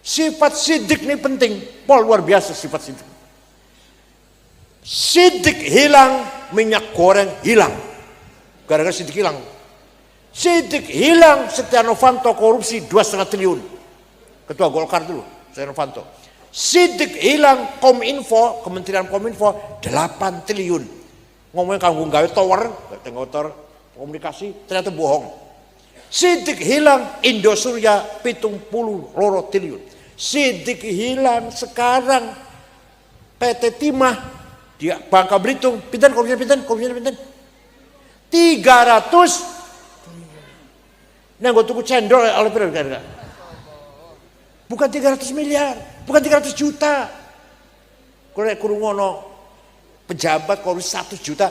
Sifat sidik ini penting, pol luar biasa sifat sidik. Sidik hilang, minyak goreng hilang. Gara-gara sidik hilang. Sidik hilang, Setia Novanto korupsi 2,5 triliun. Ketua Golkar dulu, Setia Novanto. Sidik hilang, Kominfo, Kementerian Kominfo 8 triliun. Ngomongin kanggo gawe tower, komunikasi, ternyata bohong. Sidik hilang, Indosurya 72 triliun. Sidik hilang sekarang PT Timah di Bangka Belitung, pinten 300. Nah, gue tunggu cendol oleh pira. Bukan 300 miliar, bukan 300 juta. Kalau kurung ngono pejabat korupsi 100 juta,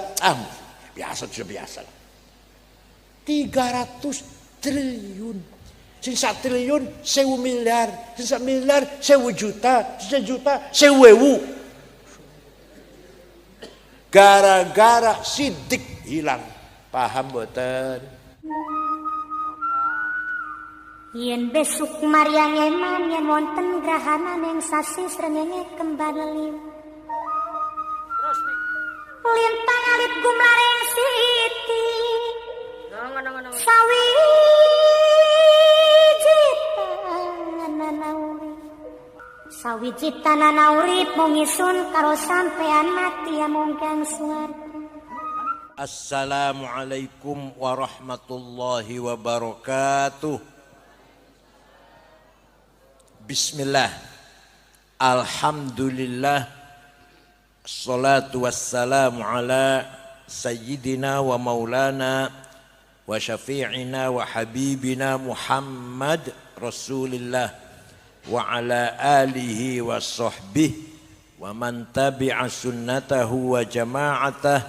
biasa sudah biasa. 300 triliun. Sing 1 triliun 1.000 miliar, sing 1 miliar 1.000 juta, sing 1 juta 1.000. Gara-gara sidik hilang. Paham mboten? Yen besuk Maryang eman yen wonten grahana ning sasi srengenge kembar leliw. Lien pangalit gumlareng siti. Sawi Sawiji tanana urip mung isun karo sampean mati amung kang swarga. Assalamualaikum warahmatullahi wabarakatuh. Bismillah. Alhamdulillah. Assalatu wassalamu ala sayyidina wa maulana wa syafi'ina wa habibina Muhammad Rasulillah wa ala alihi wa sahbihi wa man tabi'a sunnatahu wa jama'atah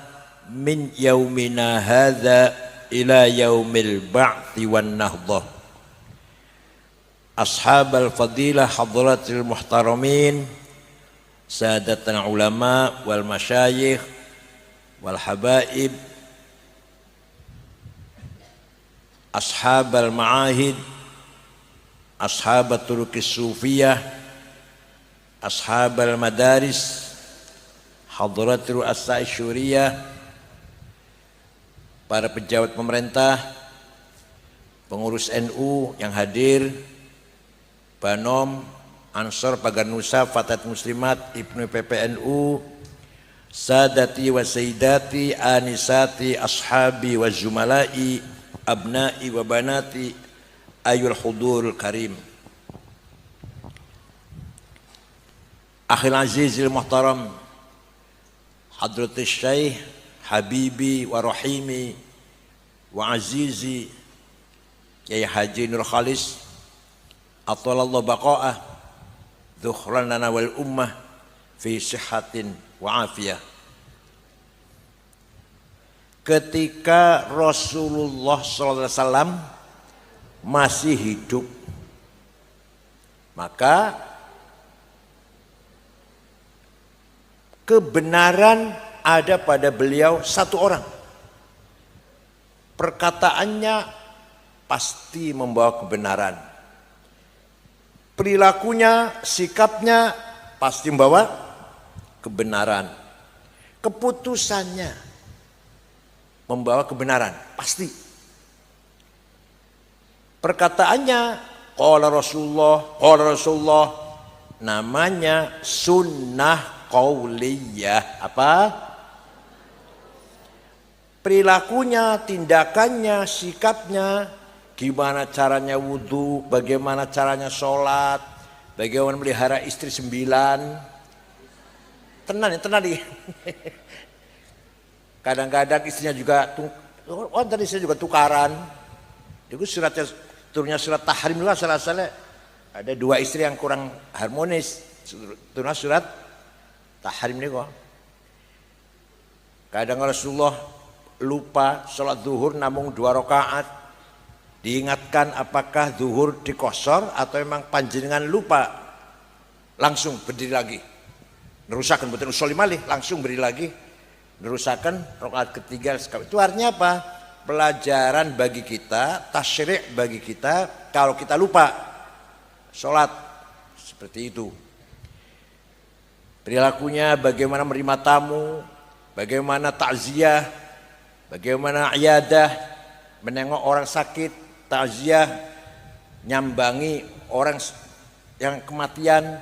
min yaumina hadha ila yaumil ba'thi wan nahdah. Ashabal fadilah hadratil muhtaramin, sadatul ulama wal masyayikh wal habaib, ashabal ma'ahid, ashabat turukis sufiyah, ashabal madaris, hadratul asai syuriyah, para pejabat pemerintah, pengurus NU yang hadir, Banom, Ansor, Paganusa, Fatat Muslimat, Ibnu PPNU, Sadati wa Sayyidati, Anisati, Ashabi wa Zumalai, Abnai wa Banati, Ayul Hudurul Karim. Akhil Azizil Muhtaram, Hadratus Syekh, Habibi wa Rahimi wa Azizi, Kyai Haji Nur Khalis, Atalallahu baqa'ah dhukhran lana wal ummah fi sihatin wa afiyah. Ketika Rasulullah SAW masih hidup, maka kebenaran ada pada beliau satu orang. Perkataannya pasti membawa kebenaran. Perilakunya, sikapnya pasti membawa kebenaran. Keputusannya membawa kebenaran, pasti. Perkataannya qala Rasulullah, namanya sunnah qauliyah. Apa? Perilakunya, tindakannya, sikapnya, gimana caranya wudhu, bagaimana caranya sholat, bagaimana melihara istri 9. Tenang nih. Kadang-kadang istrinya juga, tadi saya juga tukaran. Itu suratnya, turunnya surat tahrim juga salah-salah. Ada 2 istri yang kurang harmonis. Turunnya surat tahrim ini kok. Kadang Rasulullah lupa sholat zuhur namun 2 rakaat. Diingatkan apakah zuhur dikosor atau memang panjenengan lupa, langsung berdiri lagi. Nerusakan betul usul malih, langsung berdiri lagi. Nerusakan rakaat ketiga. Itu artinya apa? Pelajaran bagi kita, tasyri' bagi kita kalau kita lupa sholat seperti itu. Perilakunya bagaimana menerima tamu, bagaimana takziah, bagaimana iyadah, menengok orang sakit, takziah, nyambangi orang yang kematian,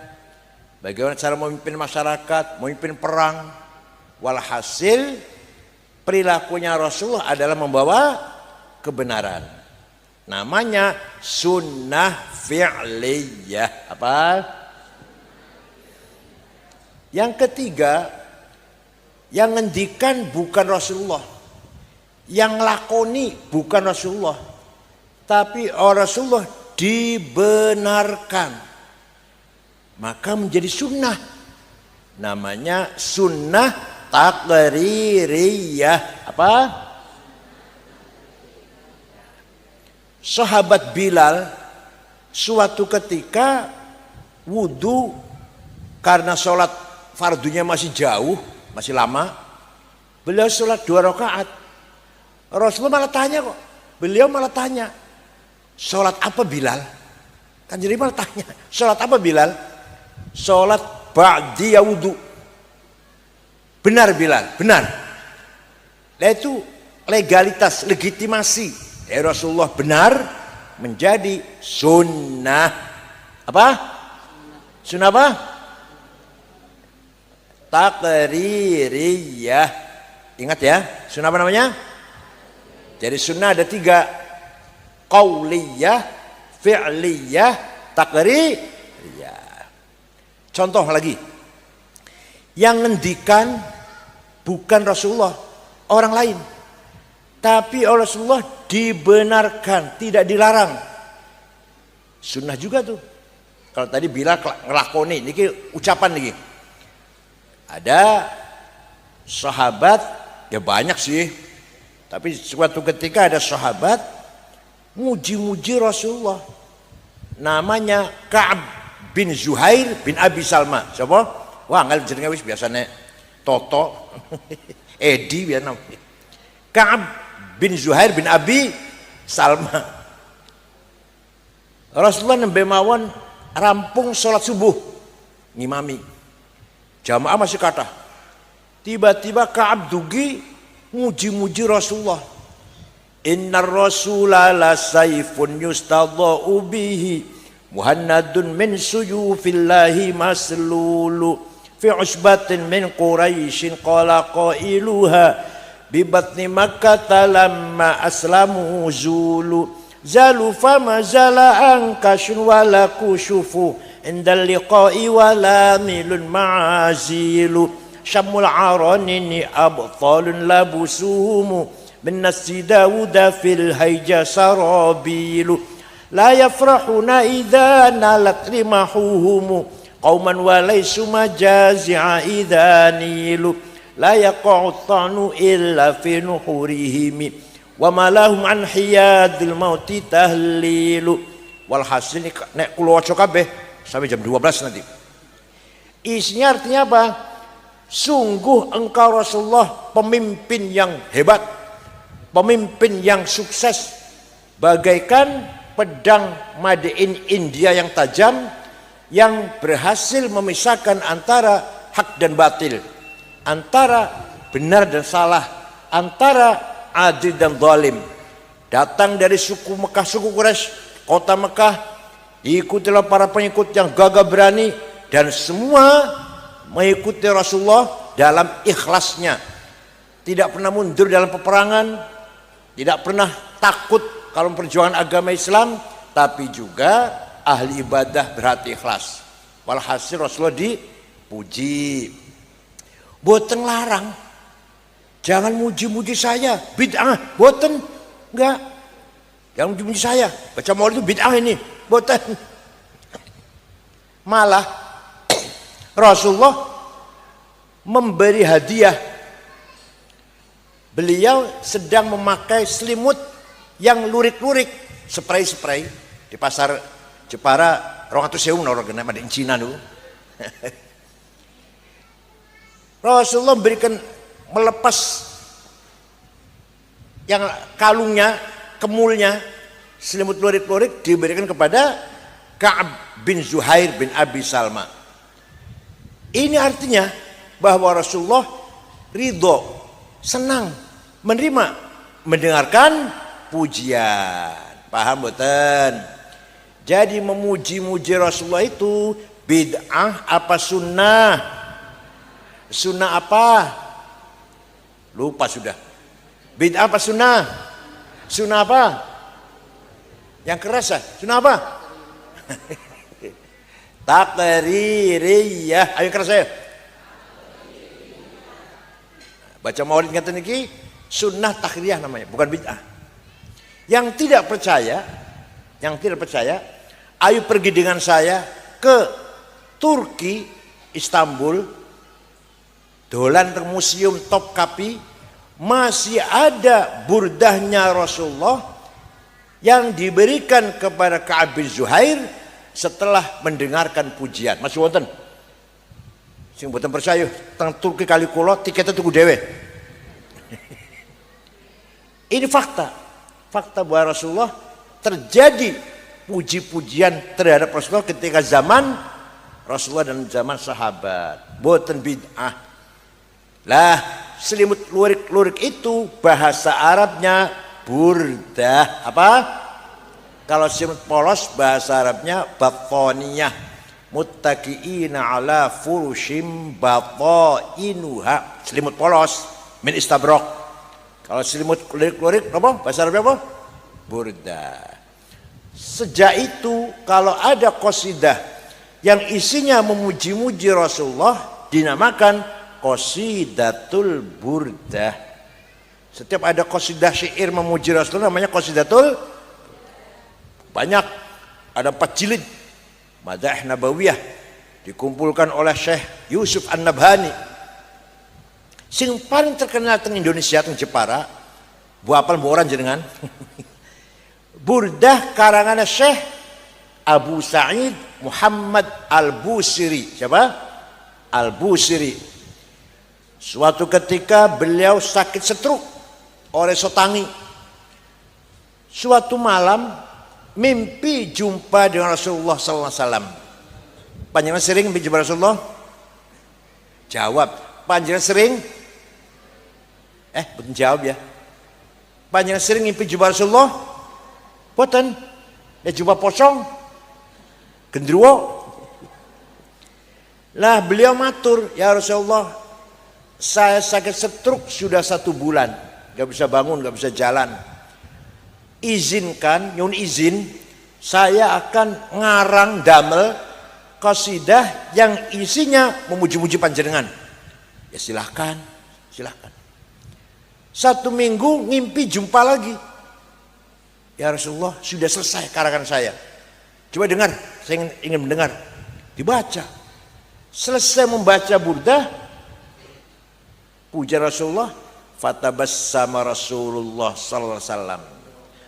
bagaimana cara memimpin masyarakat, memimpin perang. Walhasil perilakunya Rasulullah adalah membawa kebenaran. Namanya sunnah fi'liyah. Apa? Yang ketiga, yang ngendikan bukan Rasulullah, yang lakoni bukan Rasulullah, tapi Rasulullah dibenarkan, maka menjadi sunnah. Namanya sunnah taqririyah. Apa? Sahabat Bilal suatu ketika wudu karena sholat fardunya masih jauh, masih lama. Beliau sholat 2 rakaat. Rasulullah malah tanya kok. Beliau malah tanya, sholat apa Bilal? Kan jadi malah tanya, sholat apa Bilal? Sholat ba'diya wudu. Benar Bilal, benar. Nah itu legalitas, legitimasi. Rasulullah benar menjadi sunnah. Apa? Sunnah apa? Taqririyah. Ingat ya, sunnah apa namanya? Jadi sunnah ada 3. Qauliyah, fi'liyah, taqririyah. Contoh lagi. Yang ngendikan bukan Rasulullah, orang lain. Tapi Rasulullah dibenarkan, tidak dilarang. Sunnah juga tuh. Kalau tadi Bilal ngelakoni, ini ucapan lagi. Ada sahabat, ya banyak sih, tapi suatu ketika ada sahabat muji-muji Rasulullah, namanya Ka'ab bin Zuhair bin Abi Salma. Siapa? Wah nggak jenenge wis biasanya Toto, Edi biar namanya. Ka'ab bin Zuhair bin Abi Salma. Rasulullah nembe mawon rampung sholat subuh ngimami. Jamaah masih kata. Tiba-tiba Ka'ab dugi muji-muji Rasulullah. Innar rasula la sayfun yustadha'u bihi muhannadun min suyufillahi maslulu fi usbatin min quraisyin qala qailuha bi batni makkah lamma aslamu zulu zalu fama zala ankashun wala kushufu indal liqa'i wala milun ma'azilu syamul aranini abtalun labusuhumu bin nasi dawuda fil hayja sarabilu la yafrahuna idha nalat rimahuhumu qauman walaysu majazi'a idha nilu la yaqa'u ta'nu illa fi nuhurihimi wa malahum an hiyadil mauti tahlilu. Walhasil nek kula waca kabeh sampai jam 12 nanti. Isinya artinya apa? Sungguh engkau Rasulullah pemimpin yang hebat, pemimpin yang sukses, bagaikan pedang made in India yang tajam, yang berhasil memisahkan antara hak dan batil, antara benar dan salah, antara adil dan zalim. Datang dari suku Mekah, suku Quraisy, kota Mekah, diikutilah para pengikut yang gagah berani, dan semua mengikuti Rasulullah dalam ikhlasnya. Tidak pernah mundur dalam peperangan, tidak pernah takut kalau perjuangan agama Islam, tapi juga ahli ibadah berhati ikhlas. Walhasil Rasulullah dipuji. Boten larang, jangan muji-muji saya, bid'ah, boten, enggak. Jangan muji-muji saya, baca maulid itu bid'ah ini, boten. Malah Rasulullah memberi hadiah. Beliau sedang memakai selimut yang lurik-lurik, spray-spray di pasar Jepara, 200.000 orang kena di Cina dulu. Rasulullah memberikan, melepas yang kalungnya, kemulnya, selimut lurik-lurik diberikan kepada Ka'ab bin Zuhair bin Abi Salma. Ini artinya bahwa Rasulullah ridho, senang, menerima, mendengarkan pujian. Paham boten? Jadi memuji-muji Rasulullah itu bid'ah apa sunnah? Sunnah apa? Lupa sudah. Bid'ah apa sunnah? Sunnah apa? Yang keras ya? Sunnah apa? Taqririyah. Ayo keras saya. Baca maulid ngaten iki sunnah takririyah namanya, bukan bid'ah. Yang tidak percaya, ayo pergi dengan saya ke Turki, Istanbul, dolan ke museum Topkapi, masih ada burdahnya Rasulullah yang diberikan kepada Ka'ab bin Zuhair setelah mendengarkan pujian. Masih wonten? Sing boten percaya teng Turki kali kula tiketnya tuku dhewe. Ini fakta bahwa Rasulullah terjadi puji-pujian terhadap Rasulullah ketika zaman Rasulullah dan zaman sahabat. Boten bid'ah. Lah selimut lurik-lurik itu bahasa Arabnya burdah. Apa? Kalau selimut polos bahasa Arabnya batoniyah. Muttaqiina ala furushim batainuha. Selimut polos min istabrok. Kalau selimut lurik-lurik apa? Bahasa Arabnya apa? Burdah. Sejak itu kalau ada qasidah yang isinya memuji-muji Rasulullah dinamakan qasidatul burdah. Setiap ada qasidah syair memuji Rasulullah namanya qasidatul. Banyak, ada 4 jilid Madah Nabawiyah dikumpulkan oleh Syekh Yusuf An-Nabhani. Sing paling terkenal teng Indonesia teng Jepara, bu apal bu orang jenengan. Burdah karangan Syekh Abu Sa'id Muhammad Al-Busiri. Siapa? Al-Busiri. Suatu ketika beliau sakit stroke oleh sotangi. Suatu malam mimpi jumpa dengan Rasulullah SAW. Panjenengan sering mimpi jumpa Rasulullah? Jawab. Panjenengan sering? Betul jawab ya. Panjenengan sering mimpi jumpa Rasulullah? Boten. Ya jumpa pocong. Gendruwo. Lah beliau matur, ya Rasulullah, saya sakit stroke sudah 1 bulan, gak bisa bangun, gak bisa jalan. Izinkan, nyun izin, saya akan ngarang damel qasidah yang isinya memuji-muji panjenengan. Ya silahkan. 1 minggu ngimpi jumpa lagi. Ya Rasulullah, sudah selesai karangan saya. Coba dengar, saya ingin mendengar. Dibaca. Selesai membaca burdah, puja Rasulullah, fatabassama Rasulullah sallallahu alaihi wasallam.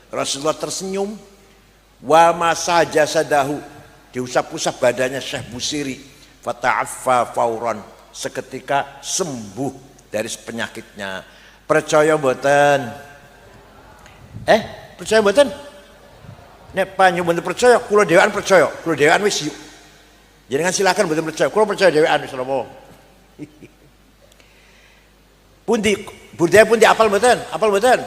Rasulullah tersenyum, wa masaja sadahu, diusap-usap badannya Syekh Busiri, fata'affa fauran, seketika sembuh dari penyakitnya. Percaya mboten? Percaya mboten? Nek panjenengan mboten percaya, kula dhewean percaya, kula dhewean wis yuk. Jenengan silakan mboten percaya, kula percaya dhewean wis napa. Pundi budaya pundi apal mboten? Apal mboten?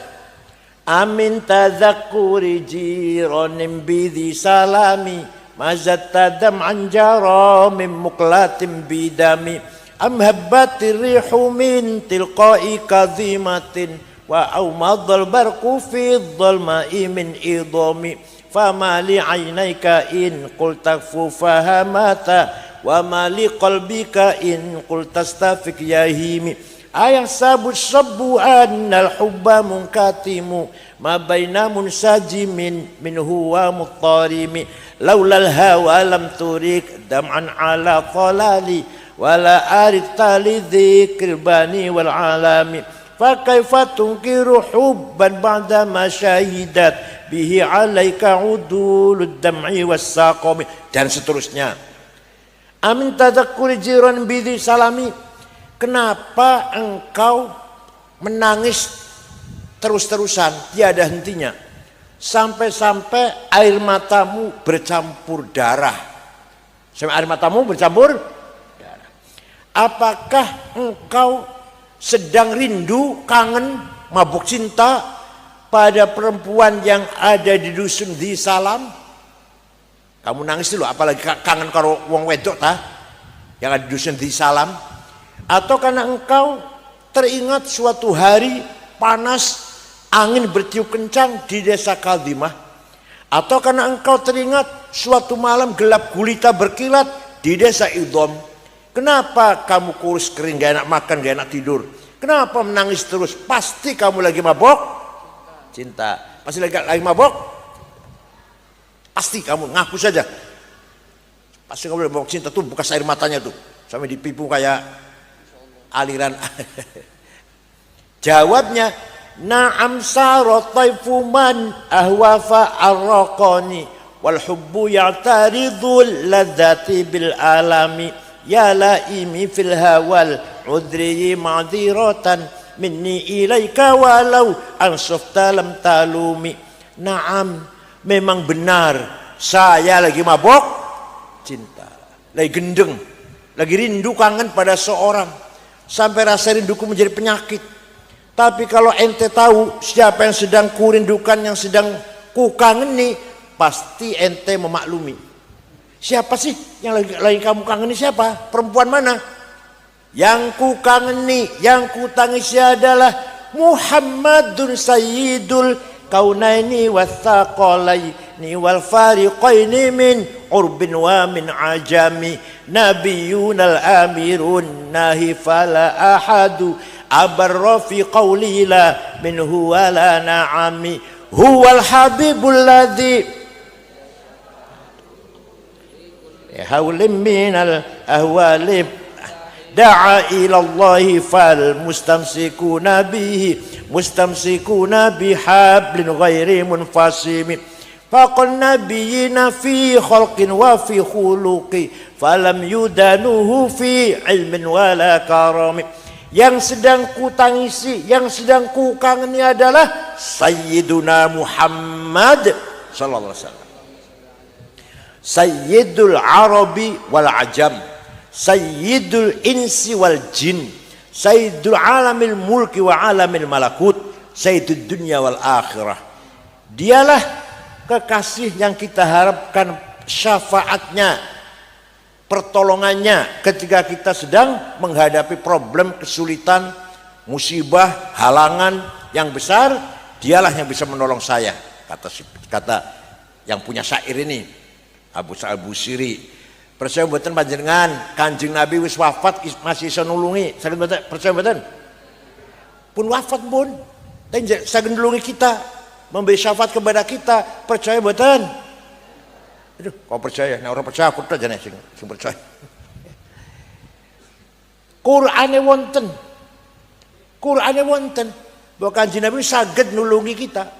Amin tadzakkuri jiranim bidhi salami mazat tadam anjara min muklatim bidami am habbatir rihu min tilqai kadhimatin wa aumadhal barqu fi dhalma'i min idami fama li aynayka in qulta fahamata wa ma li qalbika in qulta stafik yahimi ayah sabut sabu annal hubba munkatimu ma baina munsajimin minhu wa muttarimi laulal hawa lam turik dam'an ala qalali wala arid tali dzikril bani wal alami fa kaifa tunkiru hubban ba'da ma syahidat bihi alaika udulud dam'i was saqami dan seterusnya. Amin tadzakkuri jiran bidhi salami. Kenapa engkau menangis terus-terusan tiada hentinya? sampai-sampai air matamu bercampur darah. Sampai air matamu bercampur darah. Apakah engkau sedang rindu, kangen, mabuk cinta pada perempuan yang ada di dusun di Salam? Kamu nangis dulu, apalagi kangen karo wong wedok ta yang ada di dusun di Salam? Atau karena engkau teringat suatu hari panas, angin bertiup kencang di desa Kaldimah? Atau karena engkau teringat suatu malam gelap gulita berkilat di desa Idom? Kenapa kamu kurus kering, gak enak makan, gak enak tidur? Kenapa menangis terus? Pasti kamu lagi mabok cinta. Pasti lagi mabok? Pasti kamu ngaku saja. Pasti kamu lagi mabok cinta tuh, bekas air matanya tuh sampai di pipu kayak aliran. Jawabnya, na'am sarat taifu man ahwafa arraqani wal hubbu ya'taridul ladzati bil alami ya laimi fil hawal udri ma'dziratan minni ilaika walau ansufta lam talumi. Na'am, memang benar saya lagi mabok cinta, lagi gendeng, lagi rindu kangen pada seorang, sampai rasa rinduku menjadi penyakit. Tapi kalau ente tahu siapa yang sedang kurindukan, yang sedang kukangeni, pasti ente memaklumi. Siapa sih yang lagi kamu kangeni? Siapa? Perempuan mana? Yang kukangeni, yang kutangisi adalah Muhammadun Sayyidul Kaunaini wathaqalaini wal fariqaini min urbin wa min ajami nabiyunal amirun nahi fala ahadu abarra fi qawli la minhu wala na'ami huwal habibul ladzi hawlim minal ahwali da'a ilallahi fal mustamsikuna bihi mustamsikuna bihablin ghairi munfasimi faqal nabiyina fi khalqin wa fi khuluqi falam yudanuhu fi ilmin wala karami. Yang sedang kutangisi, yang sedang kukangeni adalah Sayyiduna Muhammad sallallahu alaihi wasallam, Sayyidul Arabi wal Ajam, Sayyidul Insi wal Jin, Sayyidul Alamil Mulki wa Alamil Malakut, Sayyidul Dunya wal Akhirah. Dialah kekasih yang kita harapkan syafaatnya, pertolongannya ketika kita sedang menghadapi problem, kesulitan, musibah, halangan yang besar. Dialah yang bisa menolong saya, kata yang punya syair ini, Abu Sa'al Busiri. Percaya mboten panjenengan Kanjeng Nabi wis wafat masih iso nulungi? Saged mboten? Percaya mboten? Pun wafat pun tapi saged nulungi kita, memberi syafaat kepada kita. Percaya mboten? Aduh, kau percaya? Nek ora percaya aku aja nek sing percaya. Qur'ane wonten. Qur'ane wonten bahwa Kanjeng Nabi saged nulungi kita.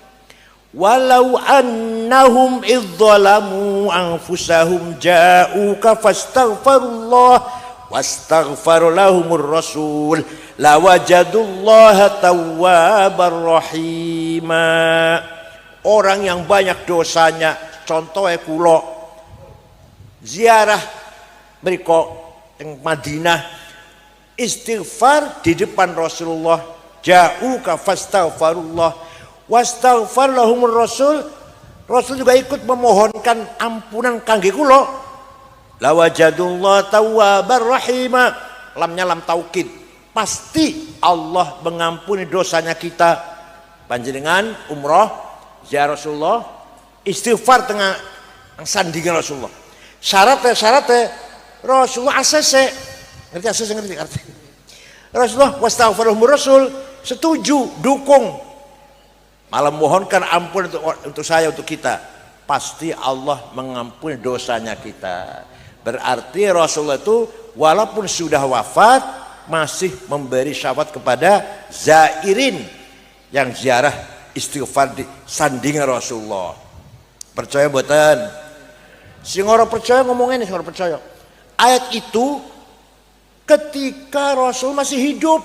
Walau annahum idzalamu anfusahum ja'uka fastaghfirullah wastaghfar lahumur rasul lawajadullaha tawwabar rahima. Orang yang banyak dosanya, contohnya kula ziarah mriko teng Madinah, istighfar di depan Rasulullah, ja'uka fastaghfirullah wastaghfar lahumur rasul. Rasul juga ikut memohonkan ampunan kangge kula. Lawajadullah tawwabar rahima. Lamnya lam taukid. Pasti Allah mengampuni dosanya kita. Panjenengan umrah ziarah Rasulullah, istighfar tengah sandingan Rasulullah. Syaratnya Rasulullah ACC. Ngerti ACC, ngerti arti? Rasulullah wastaghfar lahumur rasul, setuju, dukung. Malah mohonkan ampun untuk saya, untuk kita. Pasti Allah mengampuni dosanya kita. Berarti Rasulullah itu walaupun sudah wafat masih memberi syafaat kepada zairin yang ziarah istighfar di sandingan Rasulullah. Percaya mboten? Sing ora percaya ngomongin, sing ora percaya. Ayat itu ketika Rasul masih hidup.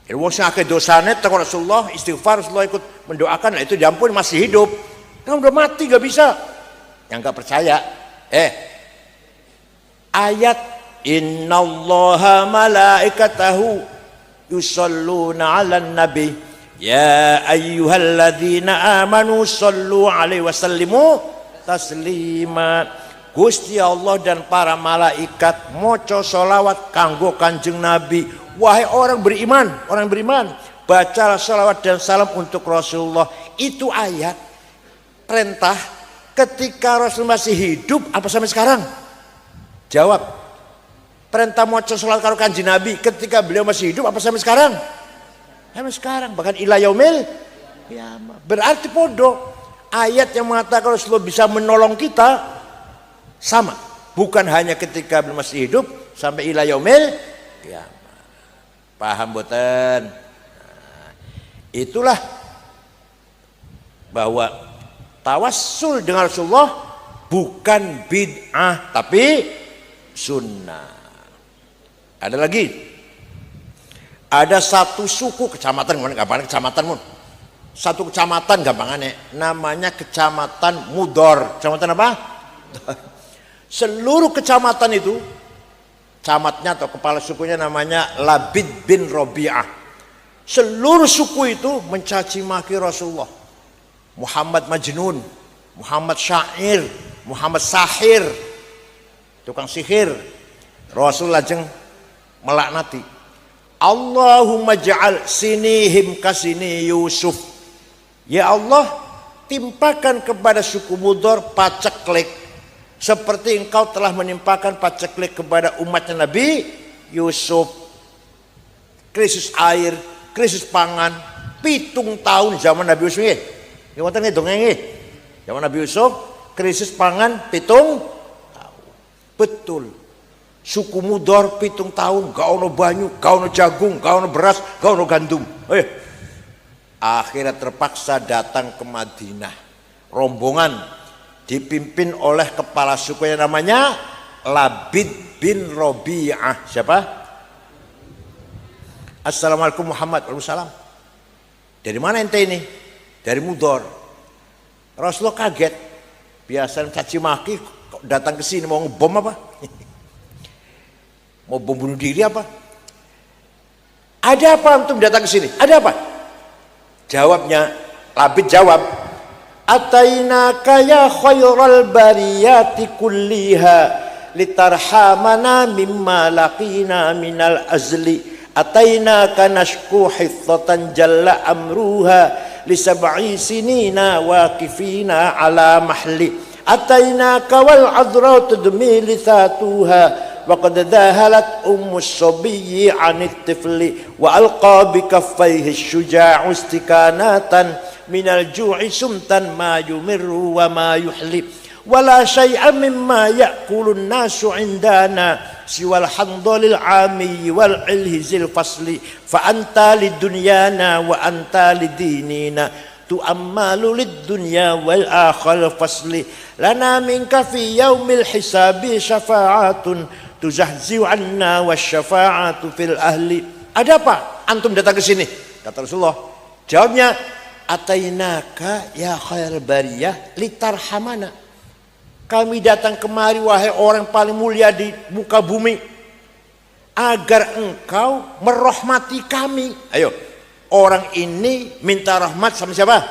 Wong sing akeh dosane teko Rasulullah, istighfar, Rasulullah ikut mendoakan, nah itu diampuni, masih hidup. Kan udah mati gak bisa. Yang gak percaya, ayat innallaha malaikatahu yusalluna 'alan nabi ya ayyuhalladzina amanu sallu 'alaihi wasallimu taslima. Gusti Allah dan para malaikat maca sholawat kanggo Kanjeng Nabi. Wahai orang beriman, bacalah sholawat dan salam untuk Rasulullah. Itu ayat perintah ketika Rasul masih hidup apa sampai sekarang? Jawab. Perintah maca sholawat karo Kanjeng Nabi ketika beliau masih hidup apa sampai sekarang? Sampai sekarang, bahkan ila yaumil qiyamah. Berarti podo ayat yang mengatakan Rasulullah bisa menolong kita sama, bukan hanya ketika beliau masih hidup, sampai ila yaumil qiyamah. Paham boten? Nah, itulah bahwa tawassul dengan Rasulullah bukan bid'ah tapi sunnah. Ada lagi, ada satu suku kecamatan, satu kecamatan gampangannya, namanya Kecamatan Mudor. Kecamatan apa? Seluruh kecamatan itu, camatnya atau kepala sukunya namanya Labid bin Robi'ah. Seluruh suku itu mencaci maki Rasulullah. Muhammad Majnun, Muhammad Syair, Muhammad Sahir, tukang sihir. Rasul lajeng melaknati, Allahumma ja'al sinihim kasini Yusuf. Ya Allah, timpakan kepada suku Mudor paceklik seperti engkau telah menimpakan paceklik kepada umatnya Nabi Yusuf. Krisis air, krisis pangan, 7 tahun zaman Nabi Yusuf. Zaman Nabi Yusuf krisis pangan 7 tahun. Betul. Suku Mudor 7 tahun gak ono banyu, gak ono jagung, gak ono beras, gak ono gandum. Akhirnya terpaksa datang ke Madinah. Rombongan dipimpin oleh kepala sukunya namanya Labid bin Robi'ah. Siapa? Assalamualaikum Muhammad. Waalaikumsalam. Dari mana ente ini? Dari Mudor. Rasulullah kaget. Biasa caci maki, kok datang ke sini mau ngebom apa? Mau bom bunuh diri apa? Ada apa antum datang ke sini? Ada apa? Jawabnya, Labid jawab, Atainaka ya khairal bariyati kulliha litarhamana mimma laqina minal azli. Atainaka nashku hithatan jalla amruha lisab'i sinina waqifina ala mahli. Atainaka wal adra tudmi lithatuha wa qad dahalat ummus sabiyyi 'anit tifli wa alqa bi kaffayhi syuja'u istikanatan minal ju'i sumtan ma yumirru wa ma yuhli wala syai'a mimma ya'kulun nasu indana siwal handalil 'ami wal ilhizil fasli fa anta lidunyana wa anta lidinina tu'ammalu lid-dunya wal akhal fasli lana minka fi yaumil hisabi syafa'atun tuzahzi'u 'anna wasyafa'atu fil ahli. Ada apa antum datang ke sini? Kata Rasulullah. Jawabnya, Atainaka ya khair bariyah litarhamana. Kami datang kemari wahai orang paling mulia di muka bumi agar engkau merahmati kami. Ayo, orang ini minta rahmat sama siapa?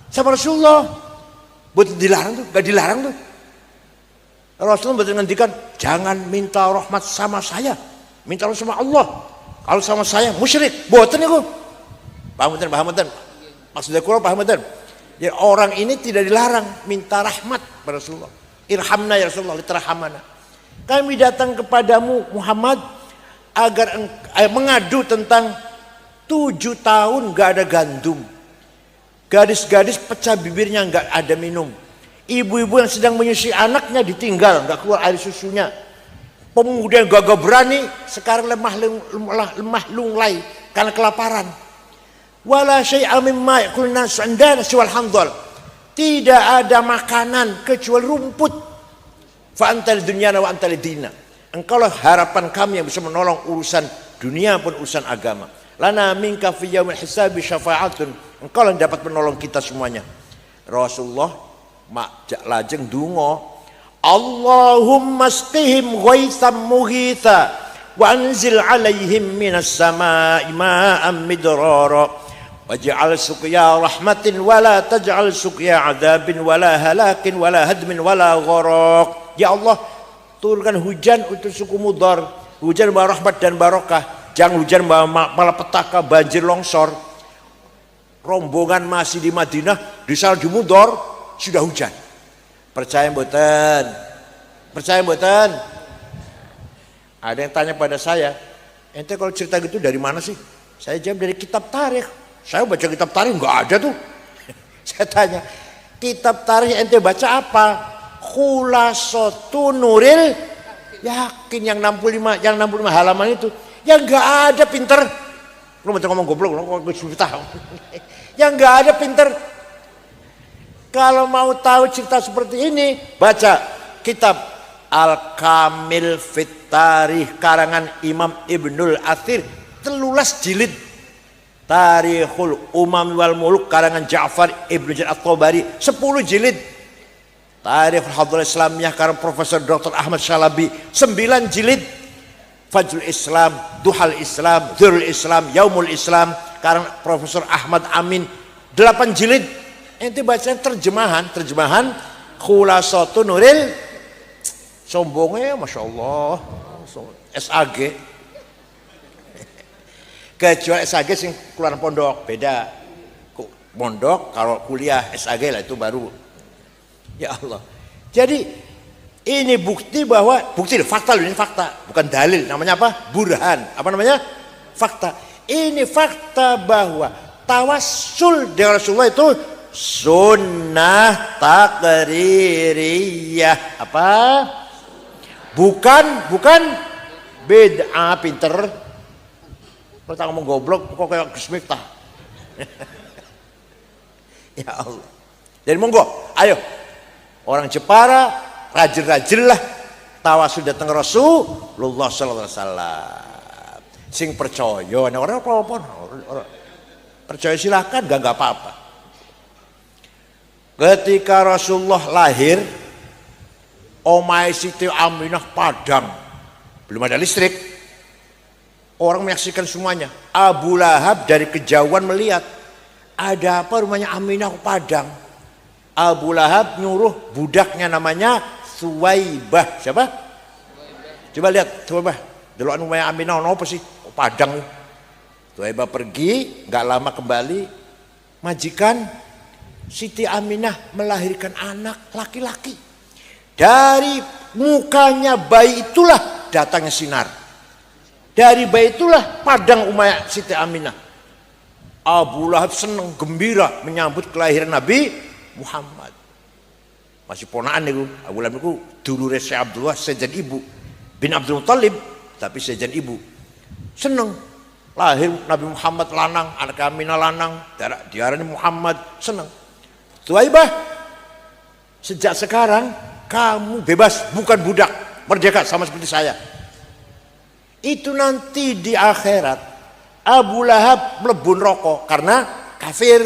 Sama Rasulullah. Betul dilarang tuh? Gak dilarang tuh. Rasulullah betul ngendikan, jangan minta rahmat sama saya, minta rahmat sama Allah. Kalau sama saya musyrik. Boten niku. Paham betul? Maksudnya kurang paham betul. Ya, orang ini tidak dilarang minta rahmat pada Rasulullah. Irhamna ya Rasulullah, litarhamana. Kami datang kepadamu Muhammad agar mengadu tentang 7 tahun gak ada gandum. Gadis-gadis pecah bibirnya gak ada minum. Ibu-ibu yang sedang menyusui anaknya ditinggal, gak keluar air susunya. Pemuda yang gagah berani sekarang lemah lunglai karena kelaparan. Wala syai'a mimma ya'kulun nasu indana siwal handal. Tidak ada makanan kecuali rumput. Fa antal dunyana wa antal dina. Engkaulah harapan kami yang bisa menolong urusan dunia pun urusan agama. lana minka fi yaumil hisabi syafa'atun. Engkau yang dapat menolong kita semuanya. Rasulullah lajeng donga, Allahumma asqihim ghaitsan mughitha wa anzil alaihim minas samaa'i ma'an midrara waj'al suqya rahmatin wa la taj'al suqya 'adzabin wa la halakin wa la hadmin wa la gharaq. Ya Allah, turunkan hujan untuk suku Mudar, hujan bawa rahmat dan barokah, jangan hujan bawa malapetaka, banjir, longsor. Rombongan masih di Madinah, di sana di Mudar sudah hujan. Percaya mboten? Percaya mboten? Ada yang tanya pada saya, ente kalau cerita gitu dari mana sih? Saya jawab dari kitab tarikh. Saya baca kitab tarikh nggak ada tuh. Saya tanya, kitab tarikh ente baca apa? Khulasatun Nuril Yakin, yang 65 halaman itu. Yang nggak ada pinter. Lu macam ngomong goblok, lu tahu. Yang nggak ada pinter. Kalau mau tahu cerita seperti ini, baca kitab Al-Kamil Fit Tarikh karangan Imam Ibnul Athir, 13 jilid. Tarikhul Umam wal Muluk karangan Ja'far Ibnu Jarir At-Tabari, 10 jilid. Tarikhul Hadrat Islamiyah karangan Profesor Dr. Ahmad Syalabi, 9 jilid. Fajrul Islam, Duhal Islam, Dzurul Islam, Yaumul Islam karangan Profesor Ahmad Amin, 8 jilid. Ente baca terjemahan Khulasatun Nuril, sombongnya Masya Allah, SAG. Kecuali SAG sing keluar pondok, beda. Pondok kalau kuliah SAG lah itu baru. Ya Allah. Jadi ini bukti bahwa, fakta loh, ini fakta, bukan dalil. Namanya apa? Burhan. Apa namanya? Fakta. Ini fakta bahwa tawassul dengan Rasulullah itu sunnah takririyah. Apa? Bukan bid'ah. Pinter. Kalau tak ngomong goblok, kok kayak Gus Miftah. Ya Allah. Jadi monggo, ayo orang Jepara rajin-rajin lah tawasul datang Rasulullah sallallahu alaihi wasallam. Sing percaya, nah orang percaya silahkan, gak apa-apa. Ketika Rasulullah lahir, omahe Siti Aminah padang, belum ada listrik. Orang menyaksikan semuanya. Abu Lahab dari kejauhan melihat, ada apa rumahnya Aminah padang. Abu Lahab nyuruh budaknya namanya Suwaibah. Siapa? Coba lihat, coba delok rumahnya Aminah apa sih? Padang. Suwaibah pergi, nggak lama kembali, majikan Siti Aminah melahirkan anak laki-laki. Dari mukanya bayi itulah datangnya sinar. Dari bayi itulah padang Umayyah Siti Aminah. Abu Lahab senang gembira menyambut kelahiran Nabi Muhammad. Masih ponaan itu. Abu Lahab itu dulure Syekh Abdullah sejen ibu bin Abdul Muthalib, tapi sejen ibu. Senang lahir Nabi Muhammad lanang, anak Aminah lanang, diarani Muhammad, senang. Suwaibah, sejak sekarang kamu bebas, bukan budak, merdeka sama seperti saya. Itu nanti di akhirat Abu Lahab mlebu neraka karena kafir.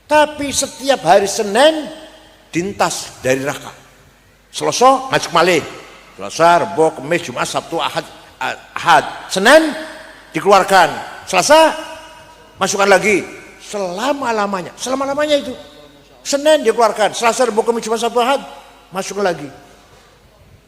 Tapi setiap hari Senin dintas dari neraka. Selasa masuk malih. Selasa, Rebo, Kamis, Jumat, Sabtu, Ahad. Senin dikeluarkan. Selasa masukkan lagi. Selama-lamanya itu. Senin dikeluarkan. Selasa, Rebo, Kamis, Jumat, Sabtu, Ahad masuk lagi.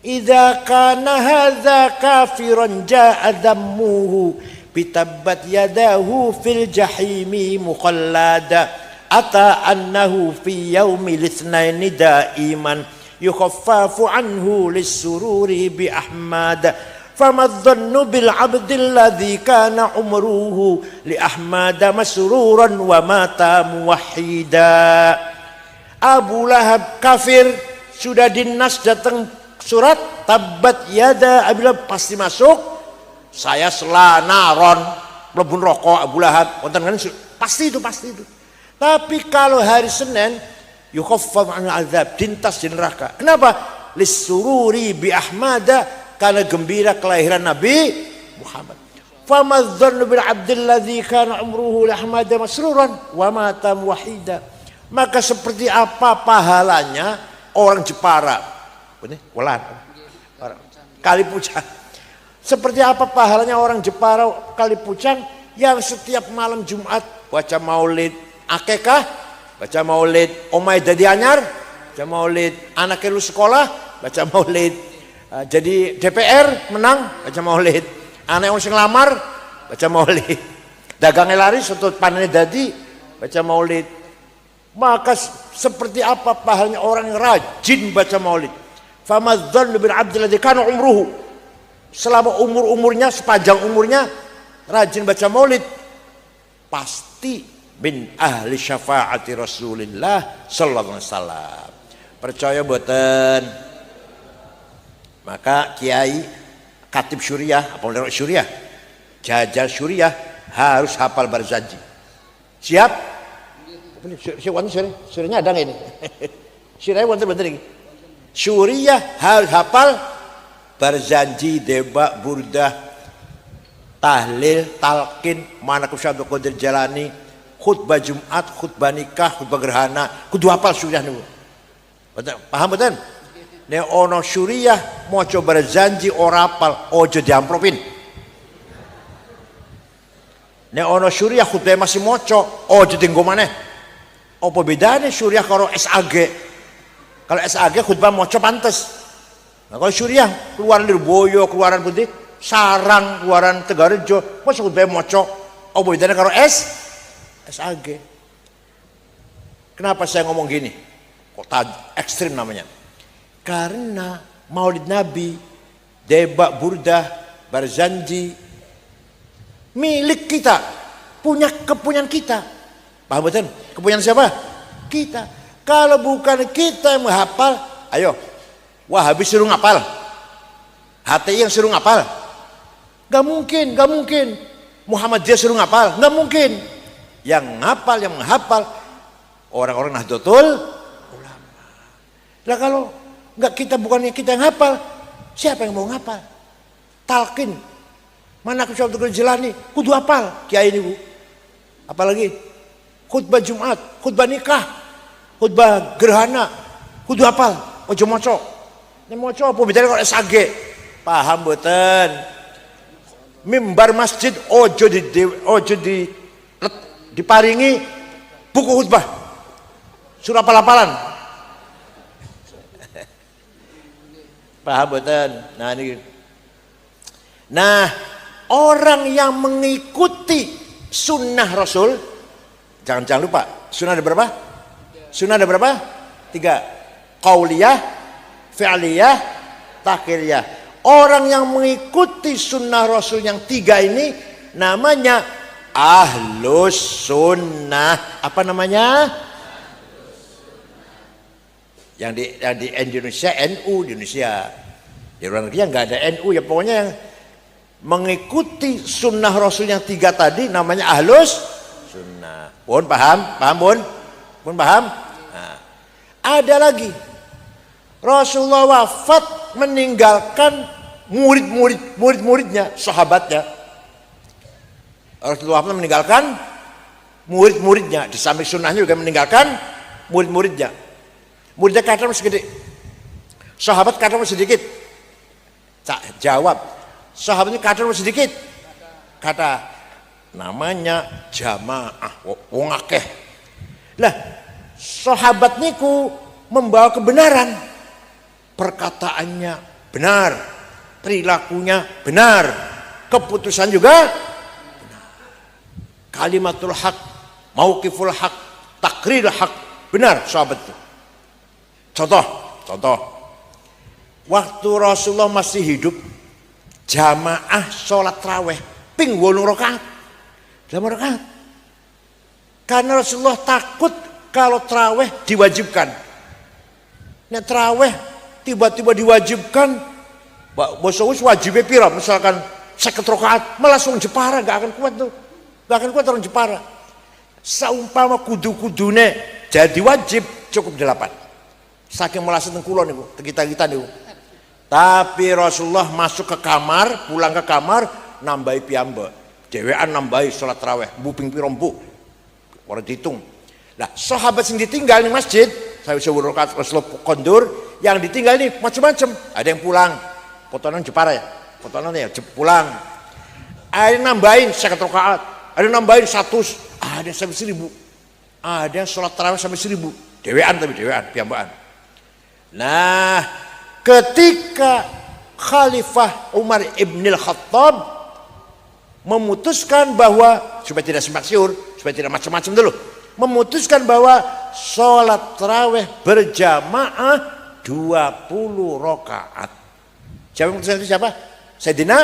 Idza kana hadza kafiran jaa dhammuhu bitabbat yadahu fil jahimi mukhallada ata annahu fi yaumil itsnaini daiman yukhaffafu anhu lis-sururi bi ahmad famadh-dhannu bil 'abdil ladzi kana umruhu li ahmad masruran wa mata muwahhida. Abu Lahab kafir, sudah dinas datang surat tabat yada abila pasti masuk, saya selanaron mlebu neraka Abu Lahab. Wonten kan pasti itu. Tapi kalau hari Senin yukhaffaf an azab, dintas di neraka. Kenapa? Lisururi bi ahmada, karena gembira kelahiran Nabi Muhammad. famadzannu bil abdil ladzi kana umruhu lahmada masruran wa mata wahida. Maka seperti apa pahalanya orang Jepara, Kalipucang. Seperti apa pahalanya orang Jepara Kalipucang yang setiap malam Jumat baca maulid akekah, baca maulid omai dadi anyar, baca maulid anak lu sekolah, baca maulid jadi DPR menang, baca maulid anak yang sing lamar, baca maulid dagangnya laris untuk panennya dadi, baca maulid. Maka seperti apa pahalanya orang yang rajin baca maulid. Famadzannu bil abdil ladzi kana umruhu, selama umurnya sepanjang umurnya rajin baca maulid, pasti min ahli syafaati Rasulillah sallallahu alaihi wasallam. Percaya mboten? Maka kiai katib syuriah, apa menurut syuriah, jajal syuriah harus hafal Barzanji. Siap? Syuriahnya ada nggak ini? Syuriah bener ini. Syuriah harus hafal Barzanji, Deba, Burdah, Tahlil, Talqin, Manaqib Syekh Abdul Qadir Jalani, khutbah Jumat, khutbah nikah, khutbah gerhana, kudu hafal syuriah niku. Paham betul? Nek ono syuriah maca Barzanji ora hafal, ojo diampropin. Nek ono syuriah khutbah masih maca, ojo dienggo maneh. Apa bedanya syuriah karo SAG? Kalau SAG khutbah maca pantes. Nah, kalau syuriah keluaran Lirboyo, keluaran putih, Sarang, keluaran Tegarejo, masa khutbah maca. Apa bedanya karo SAG? Kenapa saya ngomong gini? Kok ekstrim namanya? Karena Maulid Nabi, Deba, Burdah, Barzanji milik kita, kepunyaan kita. Paham betul? Kepunyaan siapa? Kita. Kalau bukan kita yang menghafal, ayo Wahabi suruh ngapal, HTI yang suruh ngapal, gak mungkin. Muhammadiyah suruh ngapal, gak mungkin. Yang ngapal, yang menghafal orang-orang Nahdlatul Ulama. Lah kalau nggak kita, bukannya kita yang hafal, siapa yang mau ngapal? Talqin, Manaqib Syekh Abdul Qadir Jilani, kudu hafal kiai ini bu. Apalagi khutbah Jumat, khutbah nikah, khutbah gerhana, kudu hafal, ojo moco. Ini moco apa bedanya kalau SAG? Paham boten? Mimbar masjid ojo diparingi buku khutbah, surah hafal-hafalan. Paham boten? Nah, orang yang mengikuti sunnah Rasul, jangan lupa, sunnah ada berapa? Sunnah ada berapa? 3. Qauliyah, fi'liyah, takriyah. Orang yang mengikuti sunnah Rasul yang 3 ini namanya Ahlus Sunnah. Apa namanya? Yang di Indonesia NU di Indonesia. Di luar negeri nggak ada NU ya, pokoknya yang mengikuti sunnah Rasul yang 3 tadi namanya Ahlus Sunnah. Pun paham? Pun paham? Nah, ada lagi. Rasulullah wafat meninggalkan murid-muridnya, sahabatnya. Rasulullah wafat meninggalkan murid-muridnya, di samping sunnahnya juga meninggalkan murid-muridnya. Muridnya kata masih gede, sahabat kata masih sedikit. Jawab, sahabatnya kata masih sedikit. Kata, namanya jamaah, wong akeh. Lah, sahabat niku membawa kebenaran, perkataannya benar, perilakunya benar, keputusan juga benar. Kalimatul haq, mauqiful haq, takril haq, benar sahabat itu. Contoh, waktu Rasulullah masih hidup, jamaah sholat raweh ping 8 rakaat. 8 rakaat. Karena Rasulullah takut kalau taraweh diwajibkan. Nek taraweh tiba-tiba diwajibkan, bosowus wajibnya pira, misalkan 50 rakaat, malah langsung Jepara, gak akan kuat tuh. Gak akan kuat orang Jepara. Saumpama kudu-kudune jadi wajib cukup 8. Saking melasat kulon niku, kita niku. Tapi Rasulullah masuk ke kamar, pulang ke kamar, nambahi piyambak. Dewean nambahi sholat tarawih, buping pirombu, orang dihitung. Nah, sahabat yang ditinggal di masjid, saya bisa rakaat Rasulullah kondur, yang ditinggal ini macam-macam. Ada yang pulang, potongan Jepara ya, potongan ya pulang. Ada yang nambahin 50 rakaat, ada yang nambahin 100, ada sampai 1000. Ada sholat tarawih sampai 1000. Dewean tapi dewean, piambaan. Nah, ketika Khalifah Umar ibn al-Khattab memutuskan bahwa supaya tidak simpang siur, supaya tidak macam-macam dulu, memutuskan bahwa sholat tarawih berjamaah 20 rakaat. Siapa yang memutuskan itu siapa? Sayyidina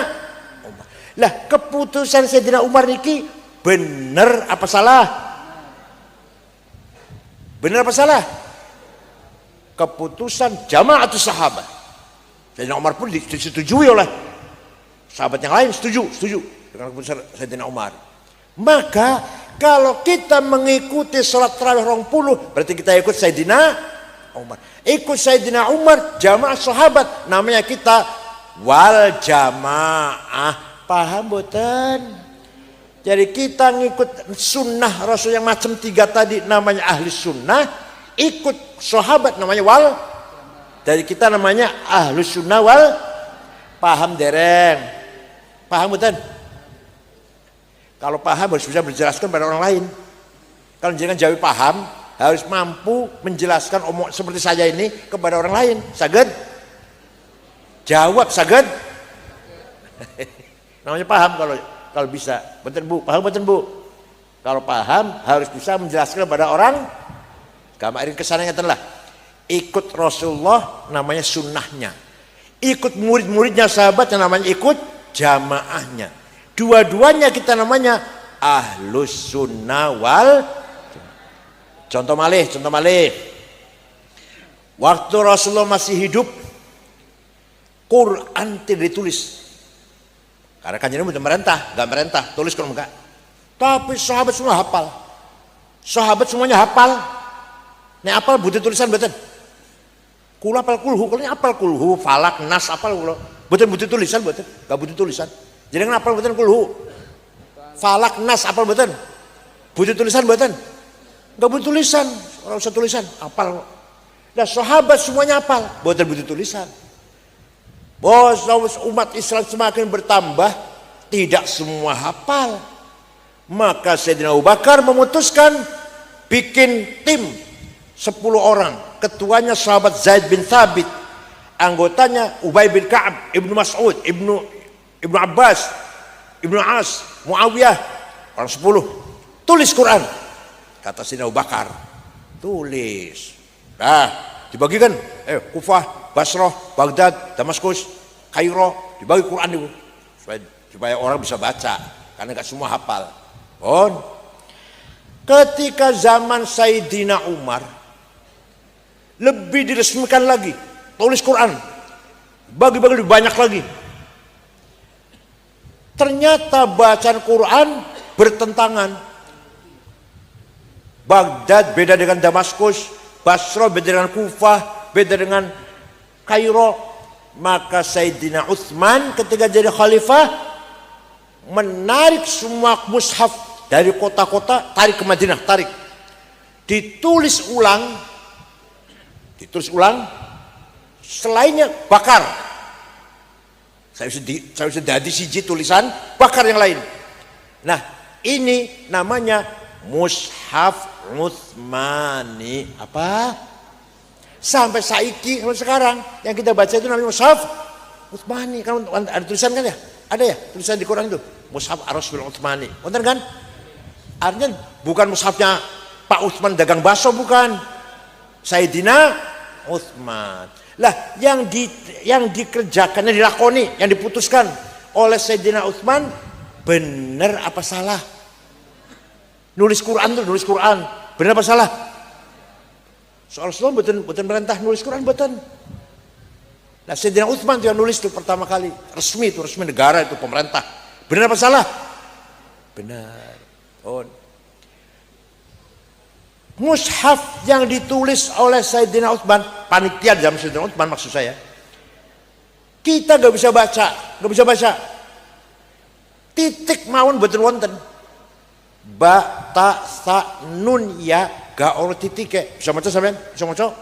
Umar. Lah, keputusan Sayyidina Umar niki benar apa salah? Benar apa salah? Keputusan jamaatus sahabat. Sayyidina Umar pun disetujui oleh sahabat yang lain, setuju dengan keputusan Sayyidina Umar. Maka kalau kita mengikuti sholat tarawih 20, berarti kita ikut Sayyidina Umar. Ikut Sayyidina Umar, jamaah sahabat, namanya kita wal jamaah. Paham boten? Jadi kita ngikut sunnah Rasul yang macam 3 tadi, namanya ahli sunnah. Ikut sahabat namanya wal. Dari kita namanya ahli sunnah wal. Paham dereng? Paham boten? Kalau paham harus bisa menjelaskan pada orang lain. Kalau jangan jawab paham, harus mampu menjelaskan omong seperti saya ini kepada orang lain. Saged? Jawab saged? Namanya paham kalau bisa. Betul Bu, paham betul Bu? Kalau paham harus bisa menjelaskan kepada orang. Kamarin kesananya telah ikut Rasulullah namanya sunnahnya. Ikut murid-muridnya sahabat yang namanya ikut jamaahnya. Dua-duanya kita namanya ahlus sunnah wal. Contoh malih. Waktu Rasulullah masih hidup, Quran tidak ditulis. Karena kanjeng Nabi enggak merintah, tulis kalau enggak. Tapi sahabat semua hafal. Sahabat semuanya hafal. Nek hafal butuh tulisan betul. Kula hafal kulhu, kulnya hafal kulhu, falak, nas hafal kula. Betul butuh tulisan betul, enggak butuh tulisan. Jadi kenapa betul kulhu? Falak, nas hafal betul. Butuh tulisan betul. Enggak butuh tulisan, orang usah tulisan, hafal. Nah, sahabat semuanya hafal, betul butuh tulisan. Bos, umat Islam semakin bertambah, tidak semua hafal. Maka Sayyidina Abu Bakar memutuskan bikin tim 10 orang. Ketuanya sahabat Zaid bin Thabit, anggotanya Ubay bin Ka'ab, Ibnu Mas'ud, Ibnu Abbas, Ibnu As, Muawiyah, orang 10. Tulis Quran. Kata Sayyidina Abu Bakar, tulis. Nah, dibagikan, Kufah, Basrah, Baghdad, Damaskus, Kairo, dibagi Quran itu supaya orang bisa baca, karena gak semua hafal. Ketika zaman Sayyidina Umar lebih diresmikan lagi, tulis Quran, bagi-bagi lebih banyak lagi. Ternyata bacaan Quran bertentangan. Baghdad beda dengan Damaskus, Basrah beda dengan Kufah, beda dengan Kairo. Maka Sayyidina Utsman ketika jadi khalifah menarik semua mushaf dari kota-kota, tarik ke Madinah, tarik. Ditulis ulang, selainnya bakar. Saya bisa jadi siji tulisan, bakar yang lain. Nah, ini namanya mushaf Utsmani. Apa? Sampai saiki, sampai sekarang yang kita baca itu namanya mushaf Utsmani. Kan ada tulisan kan ya? Ada ya tulisan di Quran itu, mushaf Ar-Rasul Utsmani. Benar kan? Artinya bukan mushafnya Pak Utsman dagang bakso, bukan. Sayyidina Utsman. Lah, yang dikerjakan, yang dilakoni, yang diputuskan oleh Sayyidina Utsman benar apa salah? Nulis Quran, benar apa salah? Soal Rasulullah betul merintah nulis Quran betul. Nah, Sayyidina Utsman yang nulis itu pertama kali, resmi negara itu, pemerintah. Benar apa salah? Benar. Mushaf yang ditulis oleh Sayyidina Utsman, panitia zaman Sayyidina Utsman maksud saya, kita gak bisa baca. Titik mawon mboten wonten. Ba, ta, sa, nun, ya, ga ono titike. Bisa maca sampean? Bisa maca?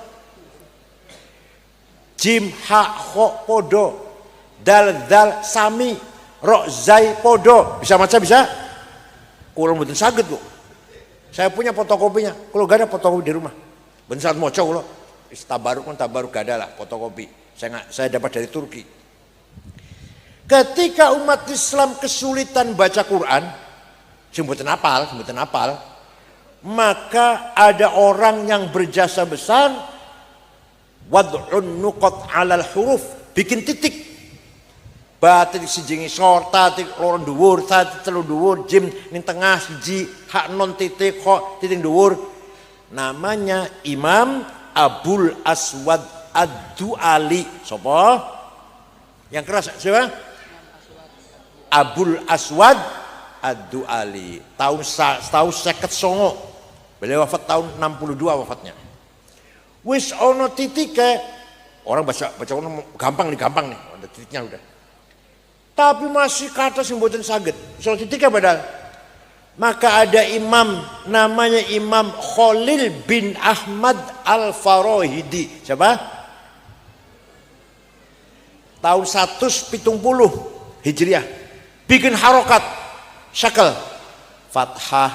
Jim, ha, kho, podo. Dal, dal, sami. Ro, zai, podo. Bisa maca bisa? Kula mboten saged kok. Saya punya fotokopinya. Kalau gak ada fotokopi di rumah. Ben saat maca kula. Tabaruk kan tabaruk gak ada lah fotokopi. Saya dapat dari Turki. Ketika umat Islam kesulitan baca Quran, sebutan apal, maka ada orang yang berjasa besar, wad'un nuqat 'alal huruf, bikin titik. Ba titik siji ngisor, ta titik loro dhuwur, ta titik telu dhuwur, jim ning tengah siji, hak non titik, kho titik dhuwur. Namanya Imam Abul Aswad Ad-Du'ali. Sapa? Yang keras siapa? Abul Aswad Ad-Du'ali. Tahun 59. Beliau wafat tahun 62 wafatnya. Wis ono titike. Orang baca ono gampang nih, ada titiknya udah. Tapi masih kata sing mboten saged. Soal titike padahal. Maka ada imam namanya Imam Khalil bin Ahmad Al-Farahidi. Siapa? Tahun 170 Hijriah. Bikin harokat syakal. Fathah,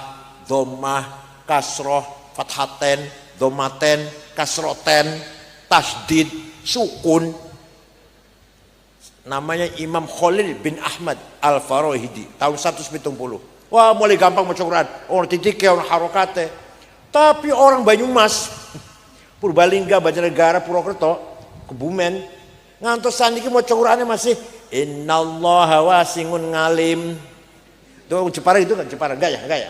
dhammah, kasroh, fathaten, dhammaten, kasroten, tasdid, sukun. Namanya Imam Khalil bin Ahmad Al-Farahidi. Tahun 170. Wah, mulai gampang maca Quran. Orang titik orang harokate. Tapi orang Banyumas, Purbalingga, Banjarnegara, Purwokerto, Kebumen, ngantos saniki maca Qurane masih innallaha wasi'un ngalim. Itu Jepara itu kan Jepara enggak ya?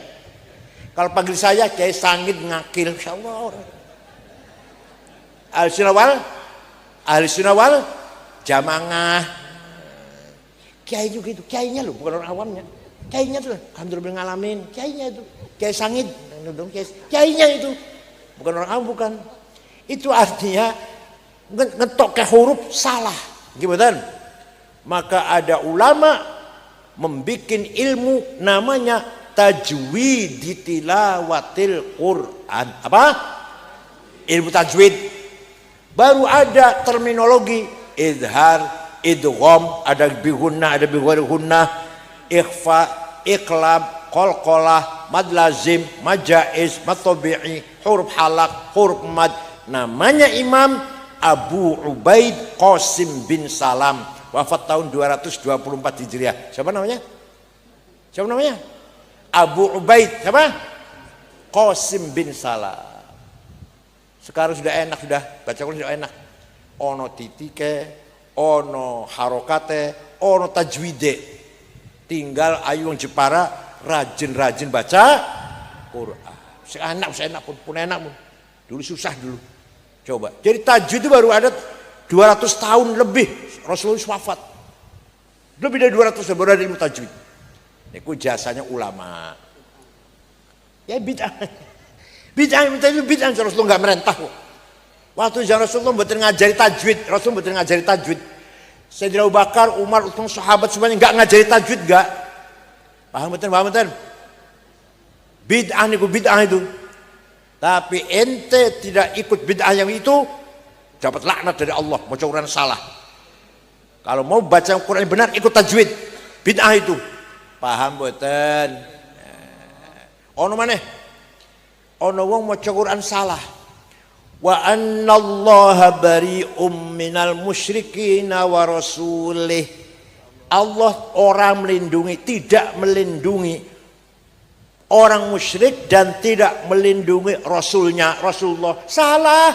Kalau panggil saya Kiai Sangit Ngakil, insyaallah. Ahli Sunawal Jamangah. Kiai juga itu, kiainya loh, bukan orang awamnya. Kiainya tuh, alhamdulillah ngalamin, kiainya itu, Kiai Sangit, kiainya itu, bukan orang awam, bukan. Itu artinya ngetok ke huruf salah, gimana? Maka ada ulama membikin ilmu namanya tajwid tilawatil Quran. Apa? Ilmu tajwid. Baru ada terminologi idhar, idgham, ada bigunnah, ada bighairi gunnah, ikhfa, iqlab, qalqalah, mad lazim, majaiz, mad tabi'i, huruf halaq, huruf mad. Namanya Imam Abu Ubaid Qasim bin Salam, wafat tahun 224 Hijriah. Siapa namanya? Abu Ubaid siapa? Qasim bin Salam. Sekarang sudah enak, sudah baca Quran sudah enak. Ono titike, ono harokate, ono tajwide. Tinggal ayu yang Jepara rajin-rajin baca Quran. Seenak pun enak pun. Dulu susah dulu. Coba. Jadi tajwid itu baru ada 200 tahun lebih Rasulullah wafat. Lebih dari 200 tahun baru ada ilmu tajwid. Itu jasanya ulama. Ya bid'ah. Bid'ah itu bid'ah Rasulullah enggak merentah kok. Waktu zaman Rasulullah mboten ngajari tajwid, Rasul mboten ngajari tajwid. Sayyidina Abu Bakar, Umar, Utsman, sahabat semuanya enggak ngajari tajwid enggak. Paham betul? Bid'ah niku bid'ah itu. Tapi ente tidak ikut bid'ah yang itu, dapat laknat dari Allah, maca Quran salah. Kalau mau baca Quran benar ikut tajwid. Bid'ah itu. Paham betul? Ono maneh. Ono wong maca Quran salah. Wa annallaha bari'um minal musyrikina wa rasulih. Allah orang melindungi, tidak melindungi orang musyrik dan tidak melindungi Rasulnya, Rasulullah. Salah.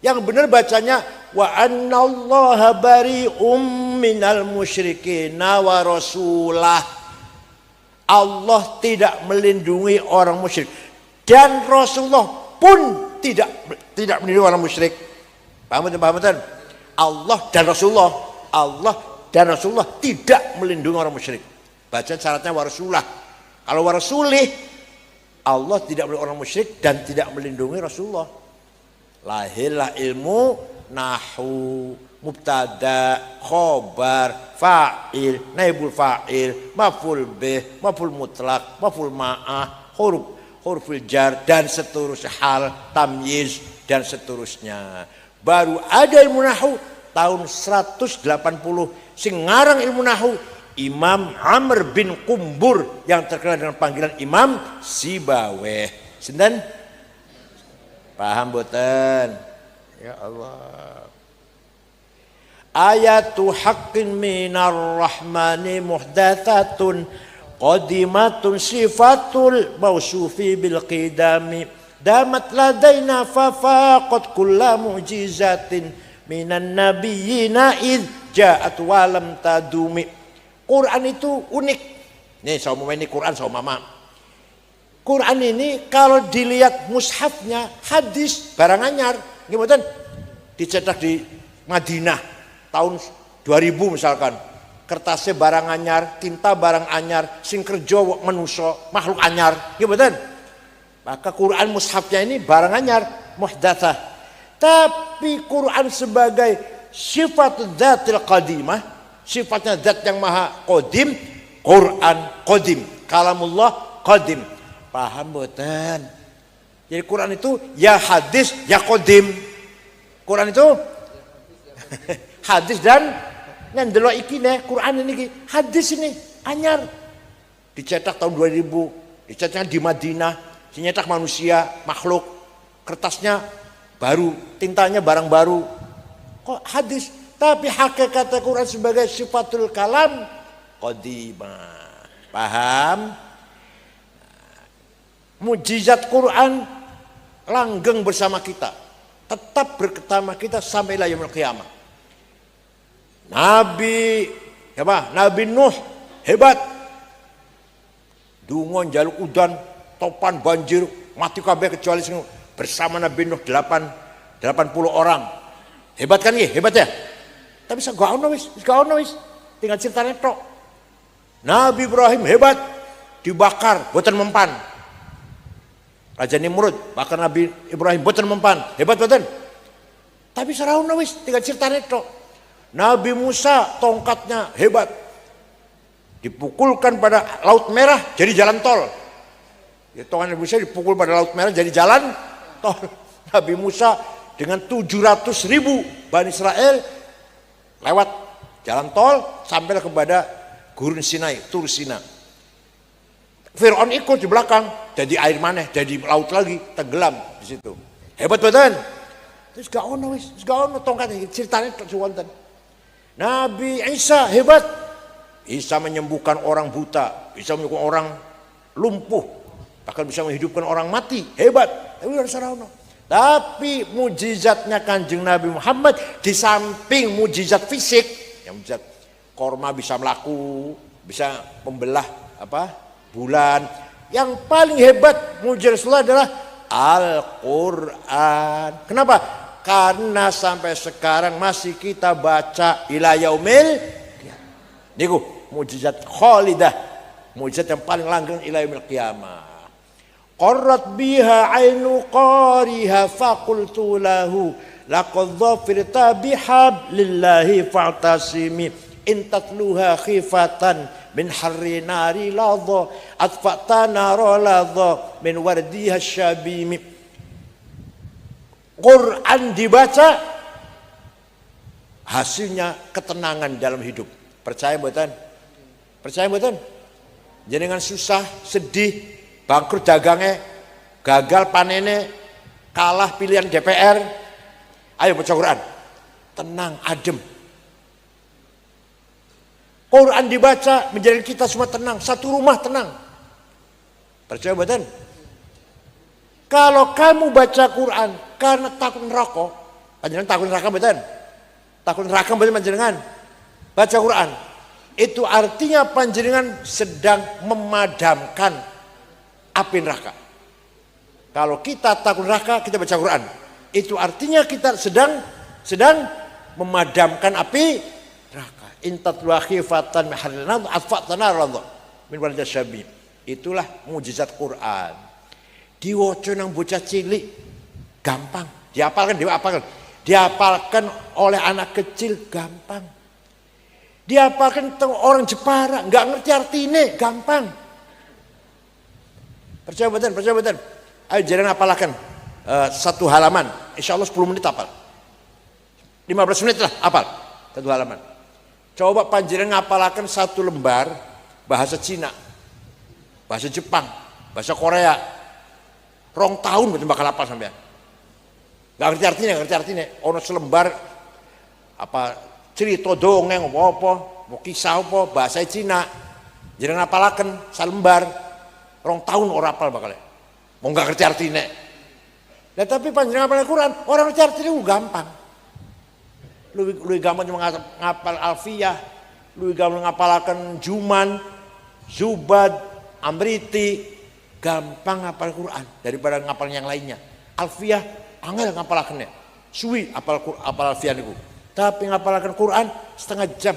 Yang benar bacanya wa annallaha bari'um minal musyrikina wa rasulah. Allah tidak melindungi orang musyrik dan Rasulullah pun tidak melindungi orang musyrik. Paham betul? Allah dan Rasulullah tidak melindungi orang musyrik. Baca syaratnya wa rasulah. Kalau wa rasulih, Allah tidak melindungi orang musyrik dan tidak melindungi Rasulullah. Lahirlah ilmu nahwu, mubtada, khobar, fa'il, naibul fa'il, maf'ul bih, maf'ul mutlak, maf'ul ma'ah, huruful jar dan seterusnya, hal, tamyiz dan seterusnya. Baru ada ilmu nahwu tahun 180 sing ngarang ilmu nahwu Imam Amr bin Qumbur yang terkenal dengan panggilan Imam Sibaweh. Sinten? Paham boten? Ya Allah. Ayatu haqqin minar rahmani muhdathatun qadimatun sifatul mausufi bil qidami damat ladaina fafaqat kulla mu'jizatin minan nabiyyina id ja'at walam tadumi. Quran itu unik. Nih saya mau ini Quran sama mama. Quran ini kalau dilihat mushafnya hadis barang anyar, gimana? Dicetak di Madinah tahun 2000 misalkan, kertasnya barang anyar, tinta barang anyar, sing kerja manusia makhluk anyar, gimana? Maka Quran mushafnya ini barang anyar, muhdatsah. Tapi Quran sebagai sifat dzatil qadimah, sifatnya zat yang maha qadim, Quran qadim, kalamullah qadim. Paham boten? Jadi Quran itu ya hadis ya qadim. Quran itu hadis dan ndelok iki nih Quran ini hadis ini anyar dicetak tahun 2000, dicetaknya di Madinah, dicetak manusia makhluk, kertasnya baru, tintanya barang baru. Kok hadis? Tapi hakikatnya Quran sebagai sifatul kalam qadimah. Paham? Mujizat Quran langgeng bersama kita, tetap bersama kita sampai yaumil qiyamah. Nabi Nuh hebat. Dungon jaluk udan, topan banjir, mati kabeh kecuali bersama Nabi Nuh 80 orang. Hebat kan ya? Hebat ya? Tapi gak ono wis, tinggal ceritanya tok. Nabi Ibrahim hebat, dibakar boten mempan. Raja Nimrud bakar Nabi Ibrahim boten mempan, hebat boten. Tapi sarauna wis, tinggal ceritanya tok. Nabi Musa tongkatnya hebat, dipukulkan pada Laut Merah jadi jalan tol. Ya, tongkat Nabi Musa dipukul pada Laut Merah jadi jalan tol. Nabi Musa dengan 700.000 Bani Israel lewat jalan tol sampai kepada Gurun Sinai, Tur Sina. Fir'aun ikut di belakang, jadi air maneh, jadi laut lagi, tenggelam di situ. Hebat badan. Terus gak ono tongkatnya, ceritanya wonten. Nabi Isa hebat. Isa menyembuhkan orang buta, bisa menyembuhkan orang lumpuh, bahkan bisa menghidupkan orang mati, hebat. Tapi mujizatnya Kanjeng Nabi Muhammad di samping mujizat fisik, yang mujizat korma bisa melaku, bisa membelah bulan. Yang paling hebat mujizat Rasulullah adalah Al-Quran. Kenapa? Karena sampai sekarang masih kita baca ila yaumil qiyamah. Niku mujizat khalidah, mujizat yang paling langgeng ila yaumil qiyamah. Qarrat biha ainu qariha faqultu lahu laqad dhafirta bihablillahi fa'tasimi in tatluha khifatan min harri nari ladha atfa'ta nara ladha min wardiha syabimi. Quran dibaca hasilnya ketenangan dalam hidup. Percaya mboten? Percaya mboten? Jenengan susah, sedih, bangkrut dagangnya, gagal panennya, kalah pilihan DPR, ayo baca Quran, tenang, adem. Quran dibaca menjadikan kita semua tenang, satu rumah tenang. Percaya mboten? Kalau kamu baca Quran karena takut neraka, panjenengan takut neraka mboten? Takut neraka mboten panjenengan? Baca Quran, itu artinya panjenengan sedang memadamkan api neraka. Kalau kita takut neraka, kita baca Quran, itu artinya kita sedang memadamkan api neraka. Intatlu khifatan miharran atfatana radha min warda syabi. Itulah mujizat Quran. Diwaca nang bocah cilik gampang, dihafalkan, Dihafalkan oleh anak kecil gampang. Dihafalkan orang Jepara, nggak ngerti artinya, gampang. Percaya betul. Ayo jangan hafalkan satu halaman, insya Allah 10 menit hafal. 15 menit lah hafal satu halaman. Coba panjenengan ngapalakan satu lembar bahasa Cina, bahasa Jepang, bahasa Korea. 2 tahun betul bakal hafal sampean. Gak ngerti artinya. Ono selembar apa cerita dongeng apa, mau kisah apa bahasa Cina. Jangan ngapalakan salembar. 2 tahun orang hafal bakal. Mau gak ngerti artinya. Nah tapi panjenengan ngapal Quran, orang ngerti artinya gampang. Lu gampang cuma ngapal Alfiyah, lu gampang ngapalakan Juman, Zubad, Amriti, gampang ngapal Quran daripada ngapal yang lainnya. Alfiyah angel ngapalakannya, suwi apal Alfiyah niku. Tapi ngapalakan Quran setengah jam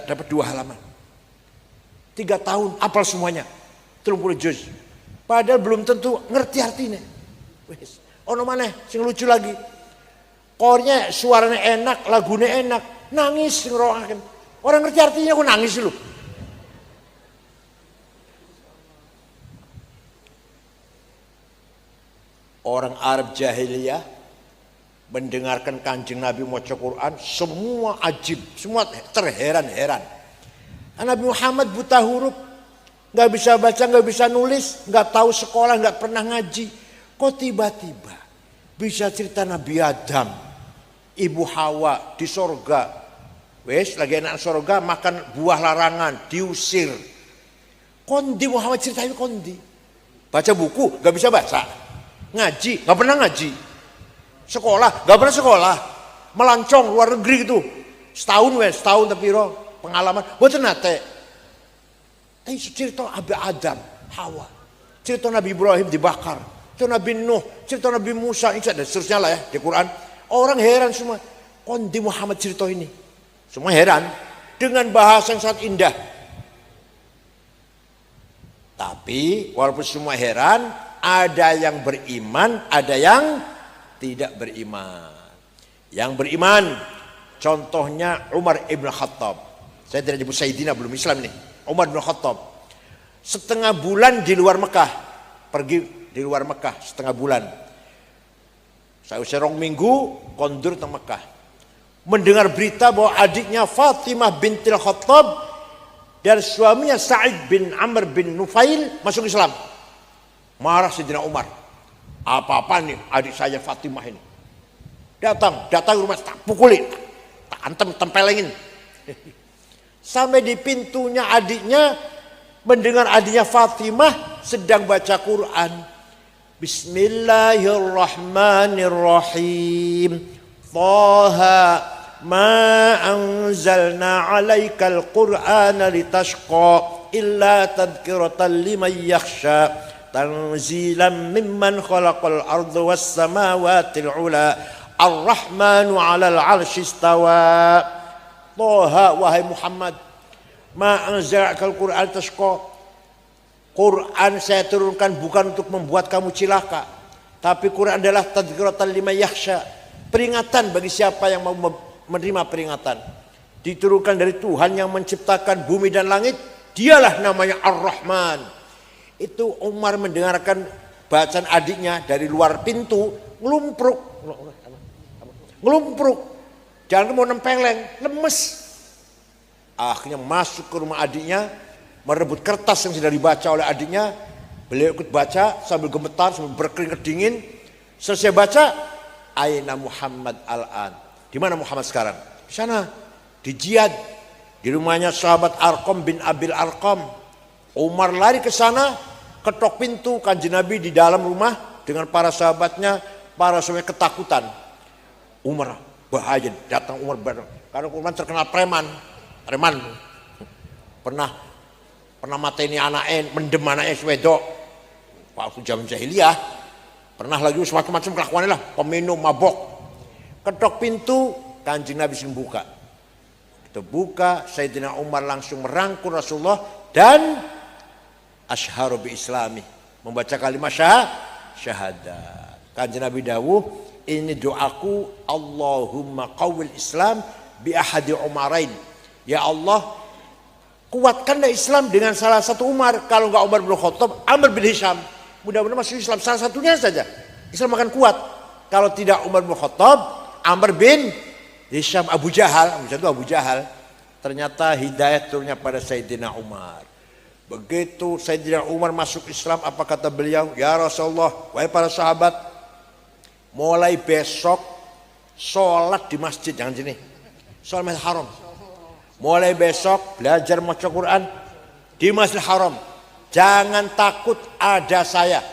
dapat 2 halaman. 3 tahun apal semuanya, 30 juz. Padahal belum tentu ngerti artinya. Wes, ono maneh sing lucu lagi. Kornya suaranya enak, lagunya enak, nangis ngeroakan. Orang ngerti artinya aku nangis dulu. Orang Arab jahiliyah mendengarkan Kanjeng Nabi maca Quran, semua ajib, semua terheran-heran. Nabi Muhammad buta huruf, nggak bisa baca, nggak bisa nulis, nggak tahu sekolah, nggak pernah ngaji. Kok tiba-tiba bisa cerita Nabi Adam, Ibu Hawa di sorga, wes lagi enak sorga makan buah larangan, diusir. Kondi Muhammad ceritanya kondi. Baca buku nggak bisa baca, ngaji nggak pernah ngaji, sekolah nggak pernah sekolah, melancong luar negeri gitu, setahun tapi pengalaman buat nate. Cerita Nabi Adam, Hawa, cerita Nabi Ibrahim dibakar, cerita Nabi Nuh, cerita Nabi Musa, dan seterusnya lah ya di Quran. Orang heran semua, kondi Muhammad cerita ini. Semua heran dengan bahasa yang sangat indah. Tapi walaupun semua heran, ada yang beriman, ada yang tidak beriman. Yang beriman, contohnya Umar ibn Khattab. Saya tidak nyebut Sayyidina, belum Islam nih. Umar ibn Khattab. Setengah bulan di luar Mekah. Pergi di luar Mekah setengah bulan. Saya serong minggu kondur ke Mekah. Mendengar berita bahwa adiknya Fatimah bintil Khattab dan suaminya Sa'id bin Amr bin Nufail masuk Islam. Marah Sayyidina Umar. Apa-apa nih adik saya Fatimah ini. Datang ke rumah, tak pukulin, tak tempelengin. Sampai di pintunya adiknya, mendengar adiknya Fatimah sedang baca Quran. Bismillahirrahmanirrahim. Taha ma anzalna 'alaikal Qur'ana litashqa illa tadhkiratan liman yakhsha tanzilan mimman khalaqal arda was samawati al-'ula ar-rahmanu 'alal 'arsy istawa. Taha wahai Muhammad, ma anzalakal Qur'an tashqa. Quran saya turunkan bukan untuk membuat kamu cilaka, tapi Quran adalah tadhkiratan liman yakhsha, peringatan bagi siapa yang mau menerima peringatan. Diturunkan dari Tuhan yang menciptakan bumi dan langit, dialah namanya Ar-Rahman. Itu Umar mendengarkan bacaan adiknya dari luar pintu, ngelumpruk, jangan mau nempeleng, lemes. Akhirnya masuk ke rumah adiknya, merebut kertas yang sudah dibaca oleh adiknya. Beliau ikut baca sambil gemetar, sambil berkeringat dingin. Selesai baca, aina Muhammad al-an. Di mana Muhammad sekarang? Di sana, di Jihad, di rumahnya sahabat Arqam bin Abil Arqam. Umar lari ke sana, ketok pintu, Kanjeng Nabi di dalam rumah dengan para sahabatnya. Para sahabat ketakutan. Umar bahaya, datang Umar karena Umar terkenal preman. Pernah mateni anaknya, mendem anaknya wedok waktu zaman jahiliyah. Pernah lagi semacam-macam kelakuannya lah, peminum, mabok. Ketok pintu, Kanjeng Nabi sing buka. Kita buka, Sayyidina Umar langsung merangkul Rasulullah dan asyharu bi islami, membaca kalimat syahadat. Kanjeng Nabi dawuh, ini doaku, Allahumma qawwil Islam bi ahadi Umarain. Ya Allah, kuatkanlah Islam dengan salah satu Umar. Kalau enggak Umar bin Khattab, Amr bin Hisham. Mudah-mudahan masuk Islam, salah satunya saja. Islam akan kuat. Kalau tidak Umar bin Khattab, Amr bin Hisham, Abu Jahal. Abu Jahal. Ternyata hidayah turunnya pada Sayyidina Umar. Begitu Sayyidina Umar masuk Islam, apa kata beliau? Ya Rasulullah, wahai para sahabat, mulai besok sholat di masjid, jangan sini, sholat masjid haram. Mulai besok belajar baca Quran di masjid haram. Jangan takut ada saya.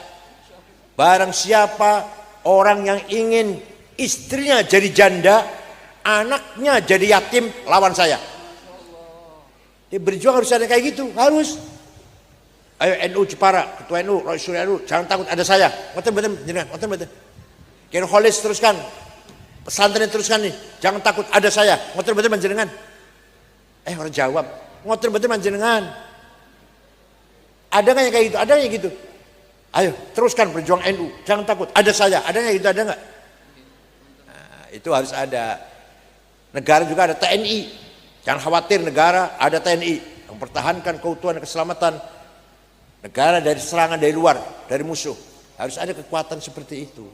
Barang siapa orang yang ingin istrinya jadi janda, anaknya jadi yatim, lawan saya. Dia berjuang harus ada kayak gitu, harus. Ayo NU Jepara, Ketua NU, Rasul NU, jangan takut ada saya. Ngoten betul. Kiai Kholis teruskan, pesantren teruskan nih, jangan takut ada saya. Ngoten betul panjenengan. Orang jawab, ngoten betul panjenengan. Ada nggak yang kayak gitu? Ada yang gitu. Ayo teruskan berjuang NU, jangan takut ada saya. Ada nggak gitu? Ada nggak? Nah, itu harus ada. Negara juga ada TNI. Jangan khawatir, negara ada TNI yang mempertahankan keutuhan dan keselamatan negara dari serangan dari luar, dari musuh. Harus ada kekuatan seperti itu.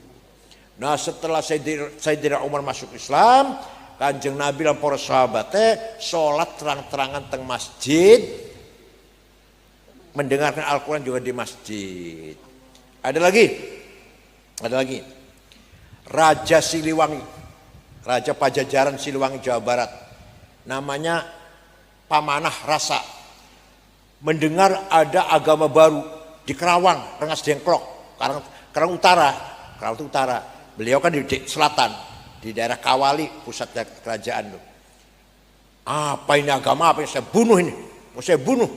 Nah, setelah Sayyidina Umar masuk Islam, Kanjeng Nabi dan para sahabatnya sholat terang-terangan teng masjid, mendengarkan Al-Quran juga di masjid. Ada lagi, Raja Siliwangi, Raja Pajajaran Siliwangi Jawa Barat, namanya Pamanah Rasa. Mendengar ada agama baru di Kerawang, Rengas Dengklok, Karang Utara. Beliau kan di selatan, di daerah Kawali, pusat kerajaan tuh. Apa ini agama? Apa yang saya bunuh ini? Mau saya bunuh.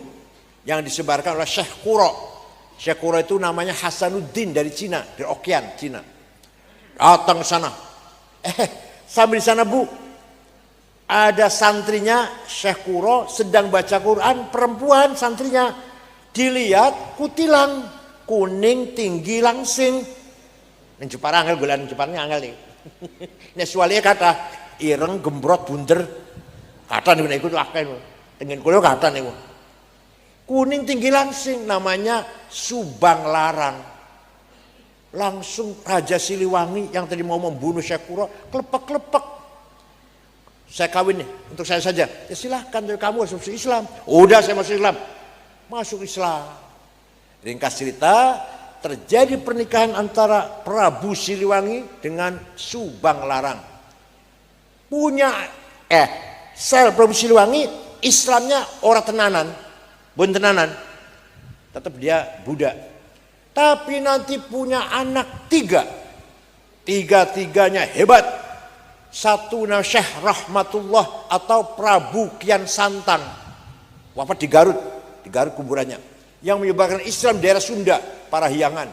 Yang disebarkan oleh Syekh Quro. Syekh Quro itu namanya Hasanuddin dari Cina, dari Okian, Cina. Datang ke sana. Sambil di sana Bu, ada santrinya Syekh Quro sedang baca Quran, perempuan santrinya. Dilihat kutilang, kuning tinggi langsing. Yang Jepara angel, bulan Jeparanya angel nih. Ini sualinya kata, ireng gembrot bunder. Kata nih ikut lakai. Dengan kuliah kata nih. Kuning tinggi langsing, namanya Subang Larang. Langsung Raja Siliwangi yang tadi mau membunuh Syekh Quro, kelepek-kelepek. Saya kawin nih, untuk saya saja. Ya silahkan, kamu harus masuk Islam. Udah saya masuk Islam. Masuk Islam. Ringkas cerita, terjadi pernikahan antara Prabu Siliwangi dengan Subang Larang. Sel Prabu Siliwangi, Islamnya orang tenanan, bukan tenanan. Tetap dia Buddha. Tapi nanti punya anak 3. Tiga-tiganya hebat. Satu nama Syekh Rahmatullah atau Prabu Kian Santang, wafat di Garut kuburannya, yang menyebarkan Islam daerah Sunda, Parahyangan.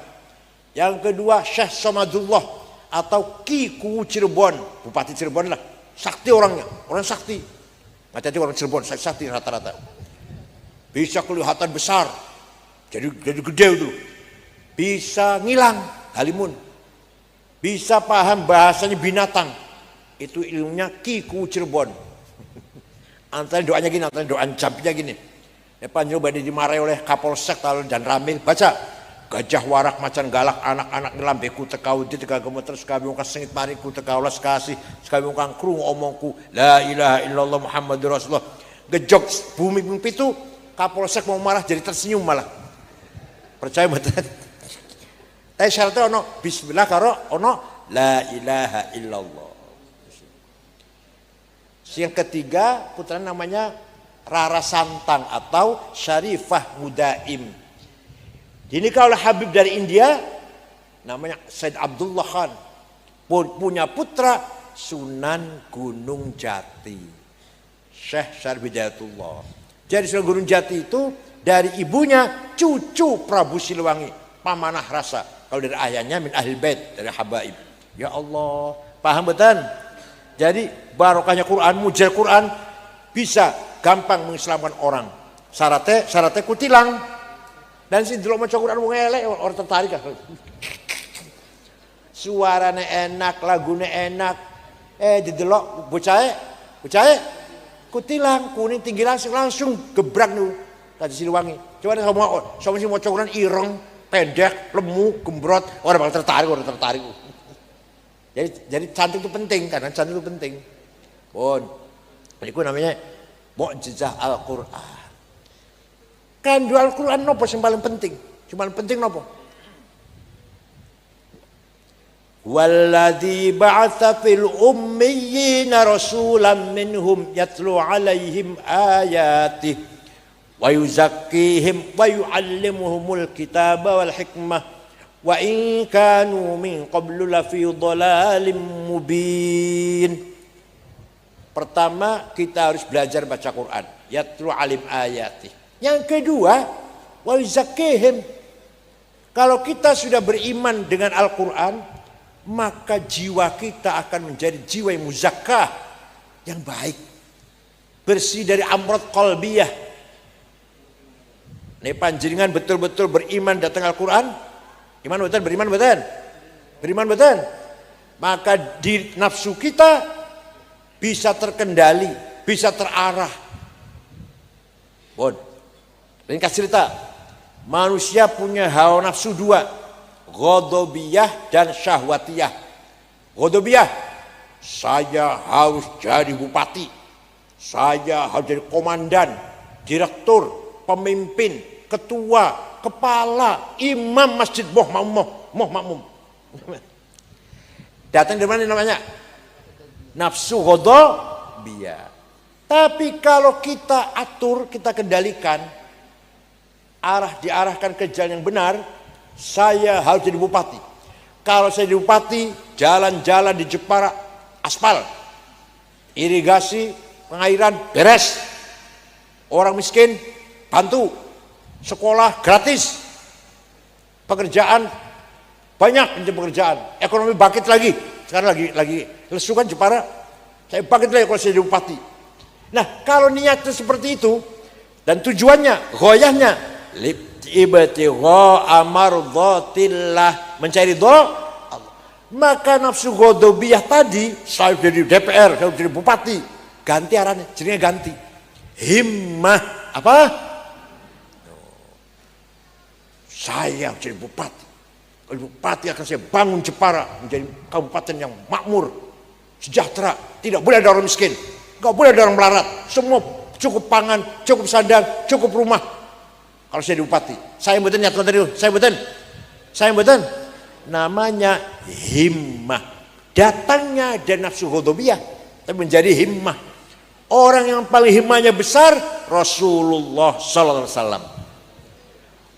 Yang kedua Syekh Samadullah atau Ki Kuwu Cirebon, Bupati Cirebon lah, sakti orangnya, orang sakti. Hati-hati orang Cirebon, sakti rata-rata. Bisa kelihatan besar, jadi gede itu. Bisa ngilang, halimun. Bisa paham bahasanya binatang. Itu ilmunya Ki Kuwu Cirebon. Antara doanya gini, antara doa campnya gini. Panjang badai dimarahi oleh Kapolsek dan Ramil. Baca, gajah warak macan galak anak-anak ngelambeku tekau di teka gemeter sekali muka sengit mariku teka ulas kasih sekali muka krung omongku la ilaha illallah Muhammadur Rasulullah. Gejok bumi itu Kapolsek mau marah jadi tersenyum malah. Percaya betul. Tapi syaratnya ono bismillah karo ono la ilaha illallah. Yang ketiga putra namanya Rara Santang atau Syarifah Mudaim. Dinikah oleh Habib dari India, namanya Said Abdullah Khan. Punya putra Sunan Gunung Jati, Syekh Syarif Hidayatullah. Jadi Sunan Gunung Jati itu dari ibunya cucu Prabu Siliwangi, Pamanah Rasa. Kalau dari ayahnya min Ahlul Bait, dari Habaib. Ya Allah, paham betul? Jadi barokahnya Quran, mujiz Quran bisa gampang mengislamkan orang. Syaratnya kutilang. Dan sih dulu maca Quran wong elek orang tertarik. suarane enak, lagune enak. Didelok bocah kutilang kuning tinggi langsung gebrak nu tadi Siliwangi. Coba sama si maca Quran ireng, pendek, lemu, gembrot, orang bakal tertarik. Jadi cantik itu penting, karena cantik itu penting. Itu namanya mukjizah Al-Qur'an. Kan Al-Qur'an nopo yang paling penting? Yang paling penting nopo? Walladzi ba'atsa fil ummiyina rasulan minhum yatlu 'alaihim ayatihi wa yuzakkihim wa yu'allimuhumul kitaba wal hikmah wa in kanu min qablu lafi dhalalin mubin. Pertama, kita harus belajar baca Quran, yatlu 'alim ayati. Yang kedua, wa yuzakkihim. Kalau kita sudah beriman dengan Al-Qur'an, maka jiwa kita akan menjadi jiwa yang muzakkah, yang baik, bersih dari amrod qalbiyah. Nih panjenengan betul-betul beriman datang Al-Quran, beriman betul. Maka di nafsu kita bisa terkendali, bisa terarah. Ini kasih cerita, manusia punya hawa nafsu dua, ghadabiyah dan syahwatiyah. Ghadabiyah, saya harus jadi bupati, saya harus jadi komandan, direktur, pemimpin, ketua, kepala, imam masjid, makmum. Datang dari mana namanya? Nafsu ghadabiyah. Tapi kalau kita atur, kita kendalikan, diarahkan ke jalan yang benar, saya harus jadi bupati. Kalau saya jadi bupati, jalan-jalan di Jepara aspal, irigasi, pengairan beres, orang miskin bantu, sekolah gratis, pekerjaan banyak, pekerjaan, ekonomi bangkit lagi. Sekarang lagi lesu kan Jepara, saya bangkit lagi kalau saya jadi bupati. Nah, kalau niatnya seperti itu dan tujuannya, ghoyahnya ibtigha amardhatillah, mencari ridha Allah, maka nafsu ghadabiyah tadi, saya jadi DPR, saya jadi bupati, ganti arahnya, jadinya ganti himmah apa? Saya jadi bupati. Bupati akan saya bangun Jepara menjadi kabupaten yang makmur, sejahtera, tidak boleh ada orang miskin, nggak boleh ada orang melarat, semua cukup pangan, cukup sandang, cukup rumah. Kalau saya di bupati, saya mboten niat ngoten niku, saya mboten. Namanya himmah. Datangnya dari nafsu ghadabiyah, tapi menjadi himmah. Orang yang paling himmahnya besar Rasulullah sallallahu alaihi wasallam.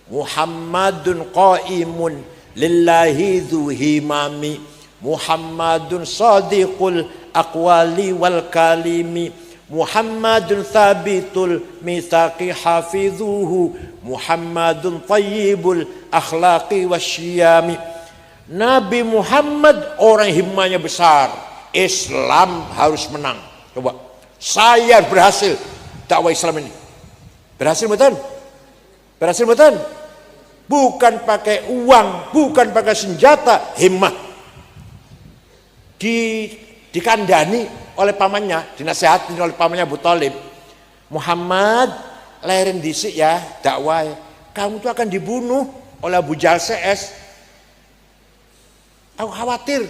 Muhammadun qaimun lillahi dzu himami, Muhammadun sadiqul aqwali wal kalimi, Muhammadun thabitul mitsaqi hafizuhu, Muhammadun thayyibul akhlaqi wasyiyami. Nabi Muhammad orang himmahnya besar, Islam harus menang. Coba, saya berhasil dakwah Islam ini. Berhasil betul? Bukan pakai uang, bukan pakai senjata, himmah. Dikandani oleh pamannya, dinasihatin oleh pamannya Abu Thalib. Muhammad, leren dhisik ya dakwah. Kamu tuh akan dibunuh oleh Abu Jahal CS. Aku khawatir.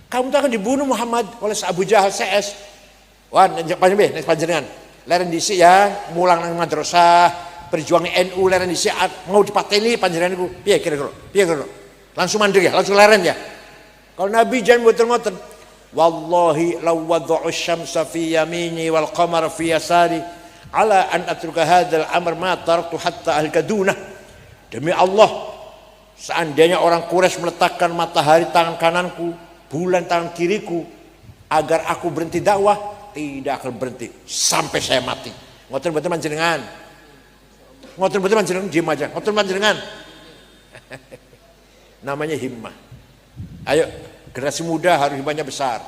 Kamu tuh akan dibunuh Muhammad oleh Abu Jahal CS. Wah, panjenengan. Leren dhisik ya, mulang nang madrasah. Perjuangan NU leren dhisik mau dipateni panjenengan niku. Piye kira-kira? Langsung mandek ya, langsung leren ya. Kalau Nabi jangan ngoten-ngoten. Wallahi law wada'u syamsa fi yamini wal qamara fi yasari ala an atruka hadzal amr ma taraktu hatta al-kadunah. Demi Allah, seandainya orang Quraisy meletakkan matahari tangan kananku, bulan tangan kiriku, agar aku berhenti dakwah, tidak akan berhenti sampai saya mati. Ngoten-ngoten panjenengan. Ngoten-ngoten panjenengan diam aja. Ngoten panjenengan. Namanya himmah. Ayo, generasi muda harus himmahnya besar.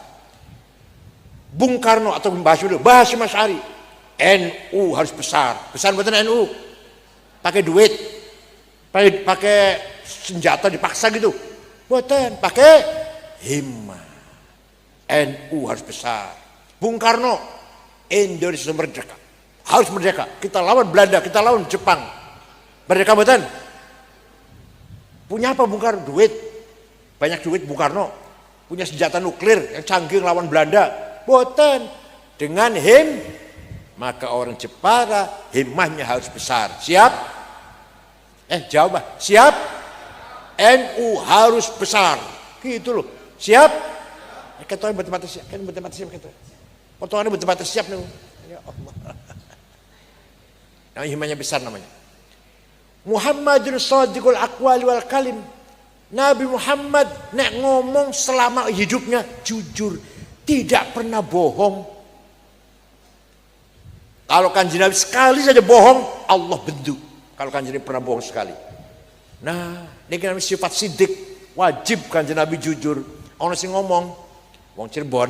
Bung Karno atau Mbah Hasyim Asy'ari, NU harus besar. Besar betul NU. Pakai duit, pakai senjata dipaksa gitu. Buatan, pakai himmah. NU harus besar. Bung Karno, Indonesia merdeka. Harus merdeka. Kita lawan Belanda, kita lawan Jepang. Merdeka betul. Punya apa Bung Karno? Duit. Banyak duit Bung Karno. Punya senjata nuklir yang canggih lawan Belanda. Boten. Dengan maka orang Jepara himmahnya harus besar. Siap? Jawab. Siap? NU harus besar. Gitu loh. Siap? Ketua betul-betul siap. Kan betul-betul siap ketua. Potongannya betul-betul siap nih. Ya Allah. Nah, himmahnya besar namanya. Muhammadun shadiqul aqwali wal kalim. Nabi Muhammad nek ngomong selama hidupnya jujur, tidak pernah bohong. Kalau Kanjeng Nabi sekali saja bohong, Allah bendu. Kalau Kanjeng Nabi pernah bohong sekali. Nah, ini kan sifat sidik, wajib Kanjeng Nabi jujur. Ono sing ngomong, wong Cirebon,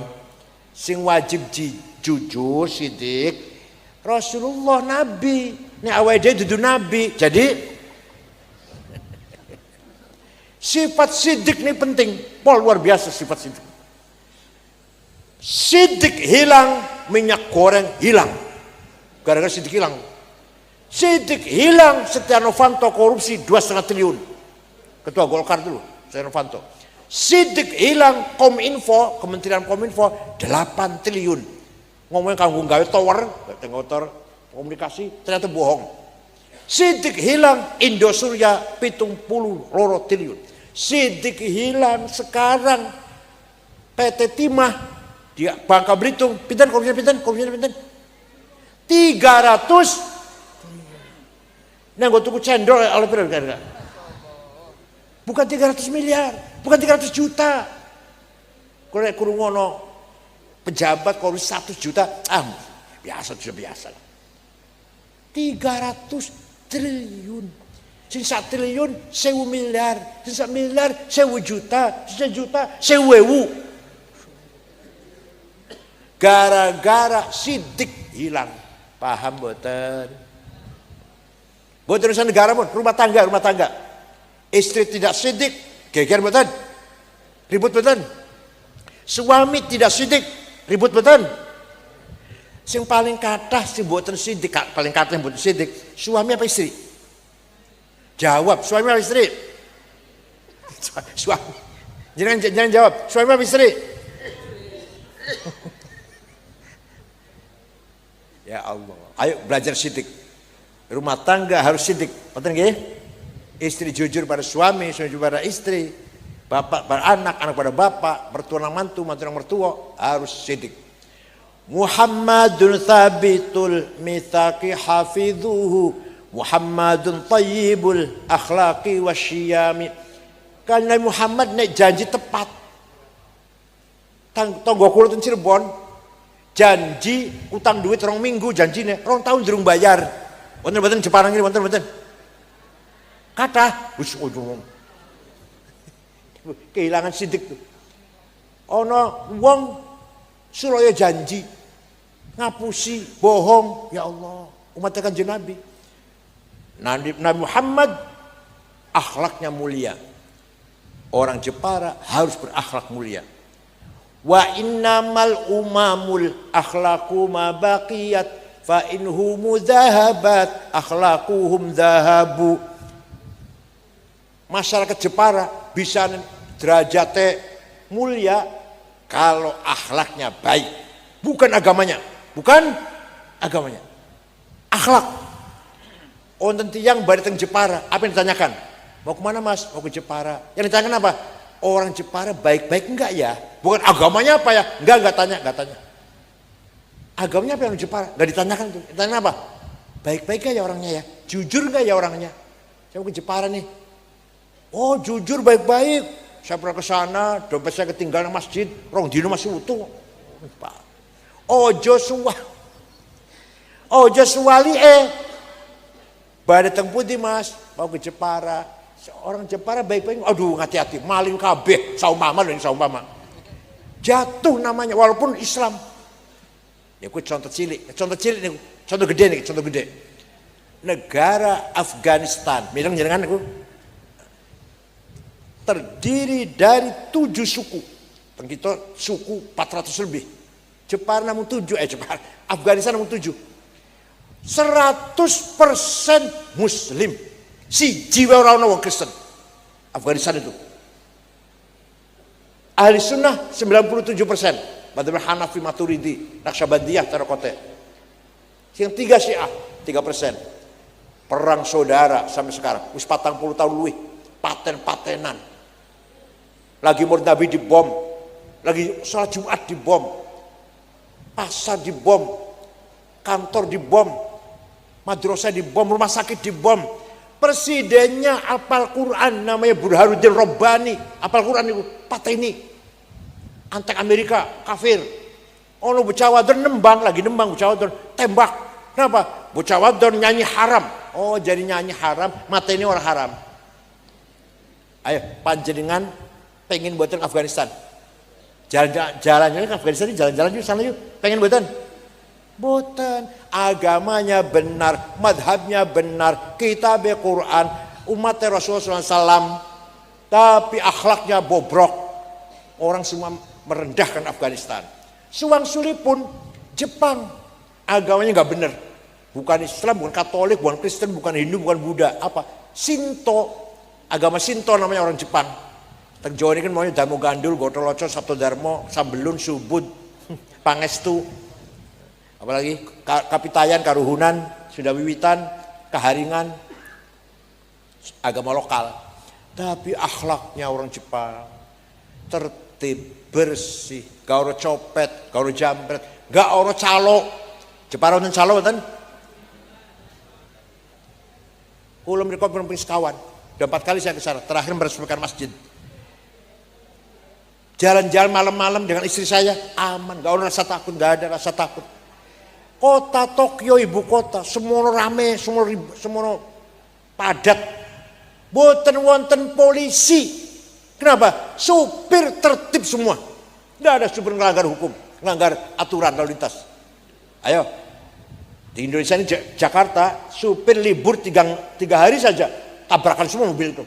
sing wajib jujur sidik Rasulullah Nabi. Nek awake dhewe dudu Nabi. Jadi sifat sidik ini penting. Luar biasa sifat sidik. Sidik hilang, minyak goreng hilang. Gara-gara sidik hilang. Sidik hilang, Setia Novanto korupsi 2,5 triliun. Ketua Golkar dulu, Setia Novanto. Sidik hilang, Kominfo, Kementerian Kominfo 8 triliun. Ngomongin kanggo gawe tower komunikasi, ternyata bohong. Sidik hilang, Indosurya 72 triliun. Sidik hilang sekarang PT Timah di Bangka Belitung, pinten korupsinya 300. Nah, gue tuku cendol oleh berapa? Bukan 300 miliar, bukan 300 juta. Kalau kurung ngono pejabat korupsi 100 juta, biasa sudah biasa. 300 triliun. Sing 1 triliun 1.000 miliar, sing 1 miliar 1.000 juta, sing 1 juta 1.000. Gara-gara sidik hilang. Paham boten? Boten urusan negara pun, rumah tangga. Istri tidak sidik, geger boten? Ribut boten? Suami tidak sidik, ribut boten? Sing paling kathah sing boten sidik, paling kathah boten sidik, suami apa istri? Jawab, suami apa istri? Suami. Jangan jawab, suami apa istri? Ya Allah, ayo belajar sidik. Rumah tangga harus sidik, betul nggih? Istri jujur pada suami, suami jujur pada istri, bapak pada anak, anak pada bapak, mertua nang mantu, mantu nang mertua, harus sidik. Muhammadun thabitul mitsaqi hafidhuhu, Muhammadun tayyibul akhlaqi wasyiyami. Kan Nabi Muhammad nek janji tepat. Tonggo kula ten Cirebon, janji utang duit 2 minggu janjine, 2 tahun durung bayar. Wonten Jepang ini wonten. Kathah wis kehilangan sidik tuh. Ana wong Suraya janji ngapusi bohong, ya Allah, umat Kanjeng Nabi. Nabi Muhammad akhlaknya mulia. Orang Jepara harus berakhlak mulia. Wa innamal umamul akhlaqu ma baqiyat fa inhum dhahabat akhlaquhum dhahabu. Masyarakat Jepara bisa derajatnya mulia kalau akhlaknya baik, bukan agamanya, akhlak. Wonten tiyang bari teng Jepara, apa yang ditanyakan? Mau kemana Mas? Mau ke Jepara. Yang ditanyakan apa? Orang Jepara baik-baik enggak ya? Bukan agamanya apa ya? Enggak tanya. Agamanya apa yang Jepara? Enggak ditanyakan tuh. Ditanya apa? Baik-baik enggak ya orangnya ya? Jujur enggak ya orangnya? Saya mau ke Jepara nih. Oh jujur baik-baik. Saya pernah ke sana, dompet saya ketinggalan di masjid, 2 dino masih utuh. Ojo suwali Badhe teng pundi Mas? Mau ke Jepara. Orang Jepara baik-baik. Aduh hati-hati, maling kabeh, saumpama. Jatuh namanya walaupun Islam. Ya kuwi contoh gede. Negara Afghanistan, mireng jenengan niku terdiri dari 7 suku. Teng kita suku 400 lebih. Jepang namun 7, Afghanistan namun 7. 100% Muslim. Si jiwa orang wong Kristen. Afghanistan itu. Ahli sunnah 97%. Madhab Hanafi, Maturidi, Naqsyabandiyah, Tarekote. Yang 3 Syiah 3%. Perang saudara sampai sekarang. Wis 40 tahun luwih. Paten-patenan. Lagi Maulid Nabi dibom. Lagi sholat Jumat dibom. Pasar dibom. Kantor dibom. Madrasah dibom. Rumah sakit dibom. Presidennya apal Quran namanya Burhanuddin Rabbani. Apal Quran itu pateni. Antek Amerika kafir. Ono bocah wadon nembang bocah wadon tembak. Kenapa? Bocah wadon nyanyi haram. Oh jadi nyanyi haram, mateni orang haram. Ayo panjenengan pengen buatan Afghanistan. Jalan-jalan ke Afghanistan ini jalan-jalan yuk sana yuk. Pengen buatan? Buatan. Agamanya benar, madhabnya benar, kitab Quran, umat Rasulullah SAW, tapi akhlaknya bobrok. Orang semua merendahkan Afghanistan. Suwang Suli pun Jepang, agamanya nggak benar. Bukan Islam, bukan Katolik, bukan Kristen, bukan Hindu, bukan Buddha. Apa? Sinto. Agama Sinto namanya orang Jepang. Teng Jawa ini kan maunya Damo Gandul, Gotoloco, Sabto Darmo, Sambelun, Subud, Pangestu. Apalagi Kapitayan, Karuhunan, sudah wiwitan, Keharingan, agama lokal. Tapi akhlaknya orang Jepang tertib, bersih, gak orang copet, gak orang jambret, gak orang calo. Jepang orang calo kan? Kulo mereka beremping sekawan. Udah 4 kali saya ke sana. Terakhir meresmikan masjid. Jalan-jalan malam-malam dengan istri saya aman, gak ada rasa takut, gak ada rasa takut. Kota Tokyo ibu kota, semua rame, semua padat. Boten wonten polisi. Kenapa? Supir tertib semua. Tidak ada supir melanggar hukum, melanggar aturan lalu lintas. Ayo, di Indonesia ini Jakarta, supir libur 3 hari saja tabrakan semua mobil itu.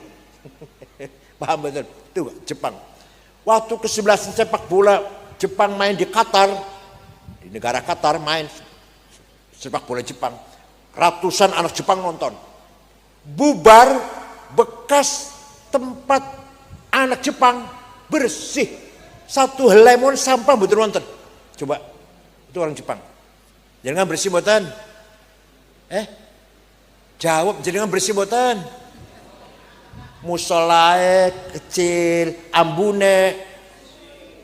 Paham betul? Itu Jepang. Waktu ke-11 sepak bola Jepang main di Qatar, di negara Qatar main sepak bola Jepang, ratusan anak Jepang nonton. Bubar bekas tempat anak Jepang bersih, 1 lemon sampah betul nonton. Coba, itu orang Jepang. Jangan bersih botan. Jawab, jangan bersih botan. Musolae kecil, ambune,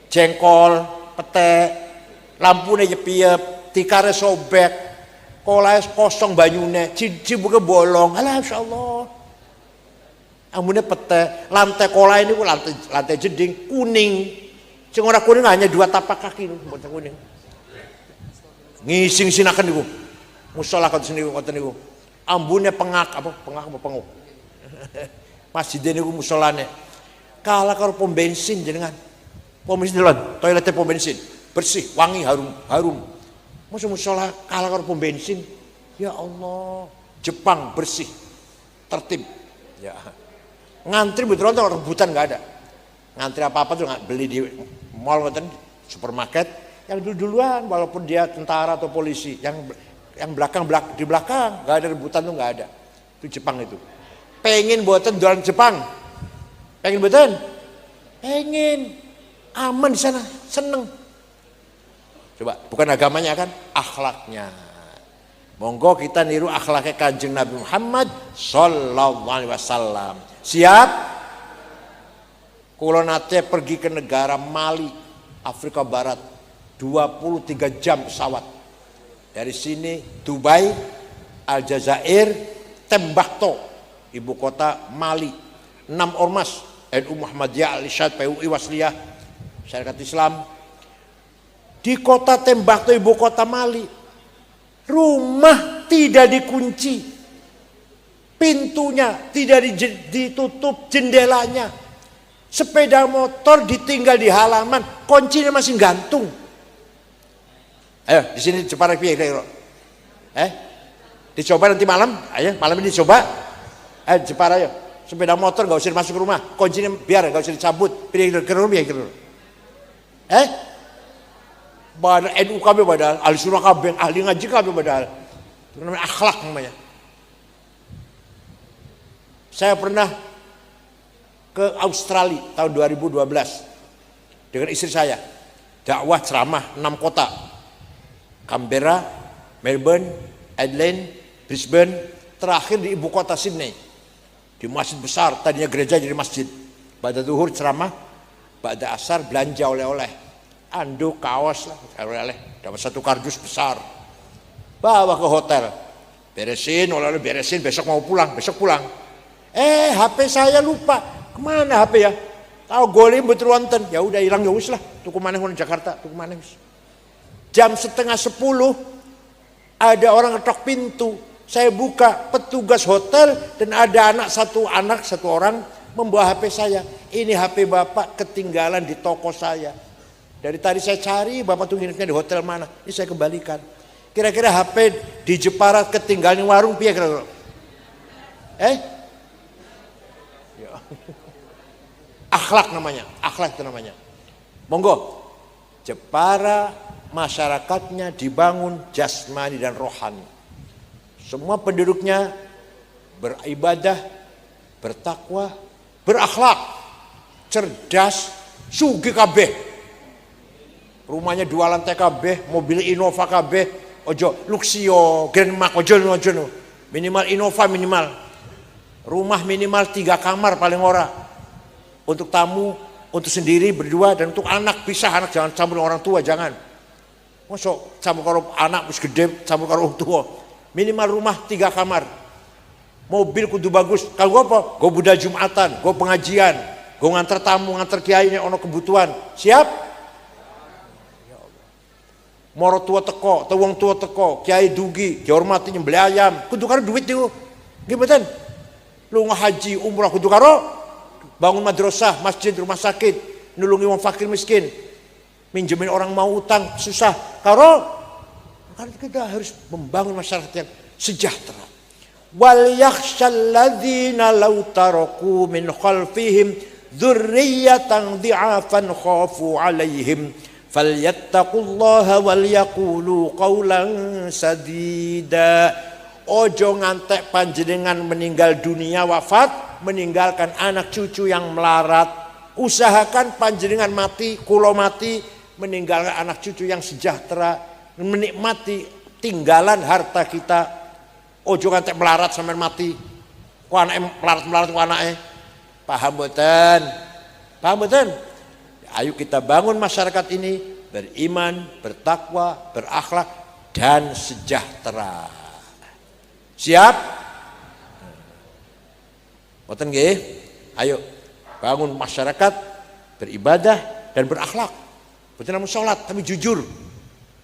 jengkol, pete, lampune nyepiep, tikare sobek, kolae kosong banyune, cibuke bolong. Alah insyaallah. Ambune pete, lantai kolae niku lantai jeding kuning. Sing ora kuning hanya 2 tapak kaki niku, mboten kuning. Ngising sinaken niku. Musola kados niku ngoten niku. Ambune pengak apa penguk. Masjid niku musolane. Kalah karo pom bensin jenengan. Pom bensin delon, toiletnya pom bensin. Bersih, wangi, harum. Masa musola kalah karo pom bensin. Ya Allah, Jepang bersih, tertib. Ya. Ngantri betul orang rebutan nggak ada. Ngantri apa-apa tuh nggak beli di mall ngoten, supermarket. Yang duluan walaupun dia tentara atau polisi, yang di belakang nggak ada rebutan tuh nggak ada. Itu Jepang itu. Pengen buatan dolan Jepang, pengen buatan, pengen aman di sana, seneng. Coba, bukan agamanya kan, akhlaknya. Monggo kita niru akhlaknya Kanjeng Nabi Muhammad Sallallahu Alaihi Wasallam. Siap? Kulo nate pergi ke negara Mali, Afrika Barat, 23 jam pesawat. Dari sini Dubai, Aljazair, Tembakau, ibu kota Mali. 6 ormas NU Muhammadiyah, Al-Isyad, PUI Wasliyah, Syarikat Islam. Di kota Tembakau ibu kota Mali, rumah tidak dikunci, pintunya tidak ditutup, jendelanya, sepeda motor ditinggal di halaman, kuncinya masih gantung. Ayo di sini cepat piye. Dicoba nanti malam, ayo malam ini dicoba. Jepara ayo, sepeda motor gak usah masuk rumah, kuncinya biar gak usah dicabut, pilih ke rumah ya. Badal NU kabeh badal, ahli surah kabeh, ahli ngaji kabeh badal. Itu namanya akhlak namanya. Saya pernah ke Australia tahun 2012 dengan istri saya. Dakwah ceramah 6 kota. Canberra, Melbourne, Adelaide, Brisbane, terakhir di ibu kota Sydney. Di masjid besar, tadinya gereja jadi masjid. Pada zuhur ceramah, pada asar belanja oleh-oleh. Anduk, kaos lah, oleh-oleh. Dapat 1 kardus besar. Bawa ke hotel. Beresin, oleh-oleh beresin, besok mau pulang, besok pulang. HP saya lupa. Kemana HP ya? Tahu golim betul wonten. Ya udah hilang ya wis lah. Tuku maneh di Jakarta, tuku maneh wis. Jam 9:30 ada orang ketok pintu. Saya buka, petugas hotel dan ada satu orang membawa HP saya. Ini HP Bapak ketinggalan di toko saya. Dari tadi saya cari, Bapak tuh nginepnya di hotel mana? Ini saya kembalikan. Kira-kira HP di Jepara ketinggalan di warung piye kira-kira? Akhlak namanya, akhlak itu namanya. Monggo, Jepara masyarakatnya dibangun jasmani dan rohani. Semua penduduknya beribadah, bertakwa, berakhlak, cerdas, sugih kabeh. Rumahnya 2 lantai kabeh, mobil Innova kabeh, ojo Luxio, Grand Mark, ojo. Minimal Innova minimal. Rumah minimal 3 kamar paling ora. Untuk tamu, untuk sendiri berdua dan untuk anak pisah, anak jangan campur orang tua, jangan. Masuk campur karo anak wis gede, campur karo orang tua. Minimal rumah 3 kamar. Mobil kudu bagus. Kalau gue apa? Gue budal Jumatan, gue pengajian, gue nganter tamu, nganter kiai ono kebutuhan. Siap? Ya Allah. Moro tua teko, wong tua teko, kiai dugi, dihormati nyembelih ayam. Kudu karo duit niku. Nggih mboten? Lu haji umrah kudu karo bangun madrasah, masjid, rumah sakit, nulungi wong fakir miskin, minjemin orang mau utang susah. Karena kita harus membangun masyarakat yang sejahtera. Wal yakhshal ladzina law taraku min khalfihim dzurriyyatan dhi'afan khafu 'alaihim falyattaqullaha wal yaqulu qawlan sadida. Ojo ngantek panjenengan meninggal dunia wafat, meninggalkan anak cucu yang melarat. Usahakan panjenengan mati, kulo mati, meninggalkan anak cucu yang sejahtera, menikmati tinggalan harta kita. Ojo ngantek melarat sampai mati. Ku anake melarat ku anake. Paham mboten? Paham mboten? Ayo kita bangun masyarakat ini beriman, bertakwa, berakhlak dan sejahtera. Siap? Mboten nggih? Ayo bangun masyarakat beribadah dan berakhlak. Bukan namun sholat tapi jujur.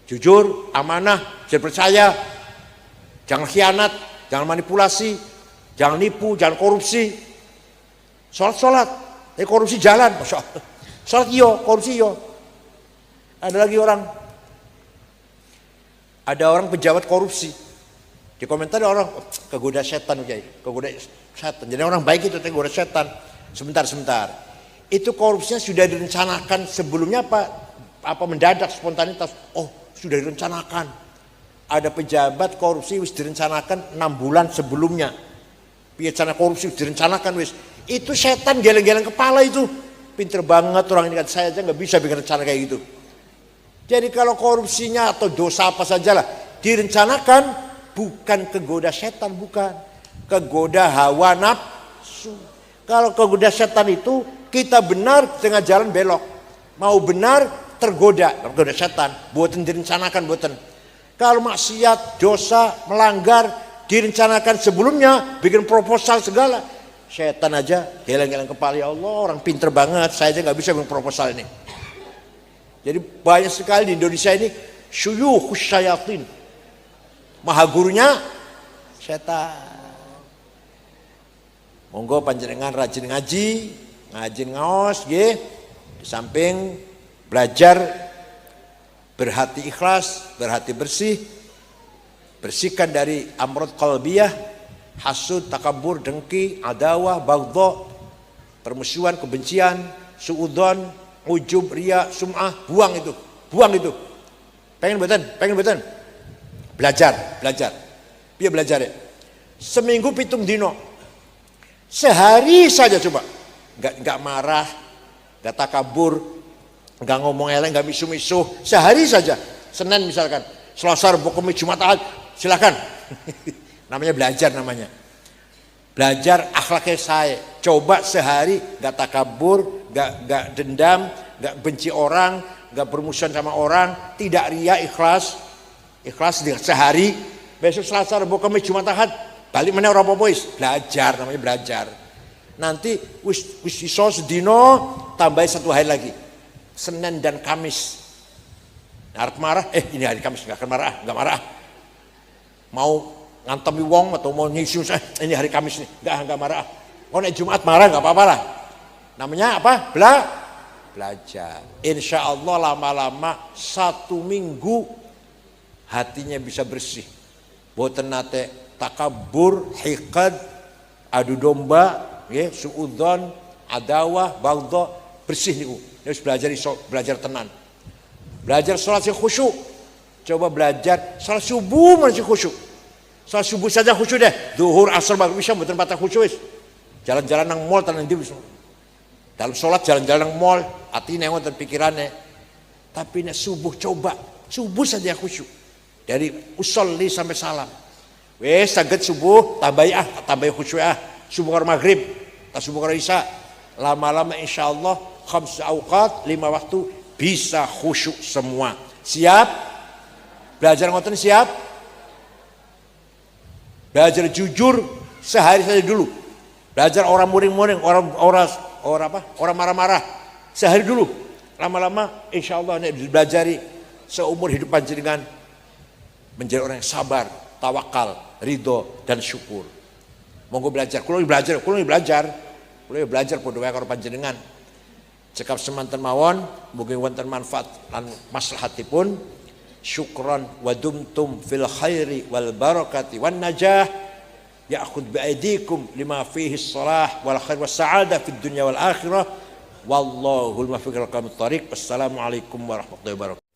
Jujur, amanah, jangan percaya. Jangan khianat, jangan manipulasi, jangan nipu, jangan korupsi. Sholat, korupsi jalan. Masya Allah. Sholat iyo, korupsi iyo. Ada orang pejabat korupsi. Di komentar ada orang kegoda setan, kegoda setan. Jadi orang baik itu kegoda setan. Sebentar. Itu korupsinya sudah direncanakan sebelumnya apa mendadak spontanitas. Oh, sudah direncanakan. Ada pejabat korupsi wis direncanakan 6 bulan sebelumnya. Piacana korupsi direncanakan wis. Itu setan geleng-geleng kepala itu. Pinter banget orang ini, saya aja nggak bisa bikin rencana kayak gitu. Jadi kalau korupsinya atau dosa apa sajalah direncanakan, bukan kegoda setan, bukan. Kegoda hawa nafsu. Kalau kegoda setan itu kita benar tengah jalan belok. Mau benar tergoda, kegoda setan. Buatan direncanakan, buatan. Kalau maksiat, dosa, melanggar direncanakan sebelumnya, bikin proposal segala. Setan aja geleng-geleng kepala, ya Allah, orang pinter banget, saya aja nggak bisa bikin proposal ini. Jadi banyak sekali di Indonesia ini syuyukhus syayatin. Maha gurunya setan. Monggo panjenengan rajin ngaji ngaos nggih. Di samping belajar berhati ikhlas, berhati bersih. Bersihkan dari amrod qalbiyah, hasud, takabur, dengki, adawah, baghdha, permusuhan, kebencian, suudzon, ujub, riya, sum'ah, buang itu. Buang itu. Pengen beten. Belajar. Biar belajar ya. Seminggu 7 dino. Sehari saja coba. Enggak marah, enggak takabur, enggak ngomong eleng, enggak misuh-misuh. Sehari saja. Senin misalkan, Selasa, Rabu, Kamis, Jumat, Ahad, silakan. Namanya belajar namanya. Belajar akhlaknya saya. Coba sehari enggak takabur, enggak dendam, enggak benci orang, enggak bermusuhan sama orang, tidak riya, ikhlas sehari. Besok Selasa, Rabu, Kamis, Jumat, Ahad, balik mana orang popois, belajar namanya belajar. Nanti wis iso sedino tambah 1 hari lagi, Senin dan Kamis. Harap marah, ini hari Kamis nggak marah. Mau ngantemi wong atau mau nyisiu ini hari Kamis nih, nggak marah. Mau naik Jumat marah nggak apa-apa lah. Namanya apa? Belajar. Insya Allah lama-lama 1 minggu hatinya bisa bersih. Boten nate takabur, hikad, adu domba, ya, suudzon, adawah, baghdha, bersih niku. Harus belajar tenan. Belajar sholat yang khusyuk. Coba belajar sholat subuh masih khusyuk. Sholat subuh saja khusyuk deh. Zuhur, asar, maghrib, isya mboten patah khusyuk wis. Jalan-jalan nang mall tenan ndi wis. Dalam sholat jalan-jalan nang mall, atine wonten pikirane. Tapi nek subuh coba, subuh saja khusyuk. Dari usolli sampai salam. Wes saged subuh tambahi khusyuk subuh karo maghrib, subuh karo isya. Lama-lama insyaallah 5 awqat 5 waktu bisa khusyuk semua. Siap? Belajar ngoten siap? Belajar jujur sehari saja dulu. Belajar orang muring-muring, orang marah-marah. Sehari dulu. Lama-lama insyaallah nek belajari seumur hidup panjenengan menjadi orang yang sabar, tawakal, ridho dan syukur. Monggo belajar, kulo belajar podo wae karo panjenengan. Cekap semanten mawon, mugi wonten manfaat lan maslahatipun. Syukran wa dumtum fil khairi wal barakati wan najah. Ya'khudh bi aydikum lima fihi as-salah wal khair was sa'adah fid dunya wal akhirah. Wallahul muwaffiq ila aqwamit thariq. Wassalamu alaikum warahmatullahi wabarakatuh.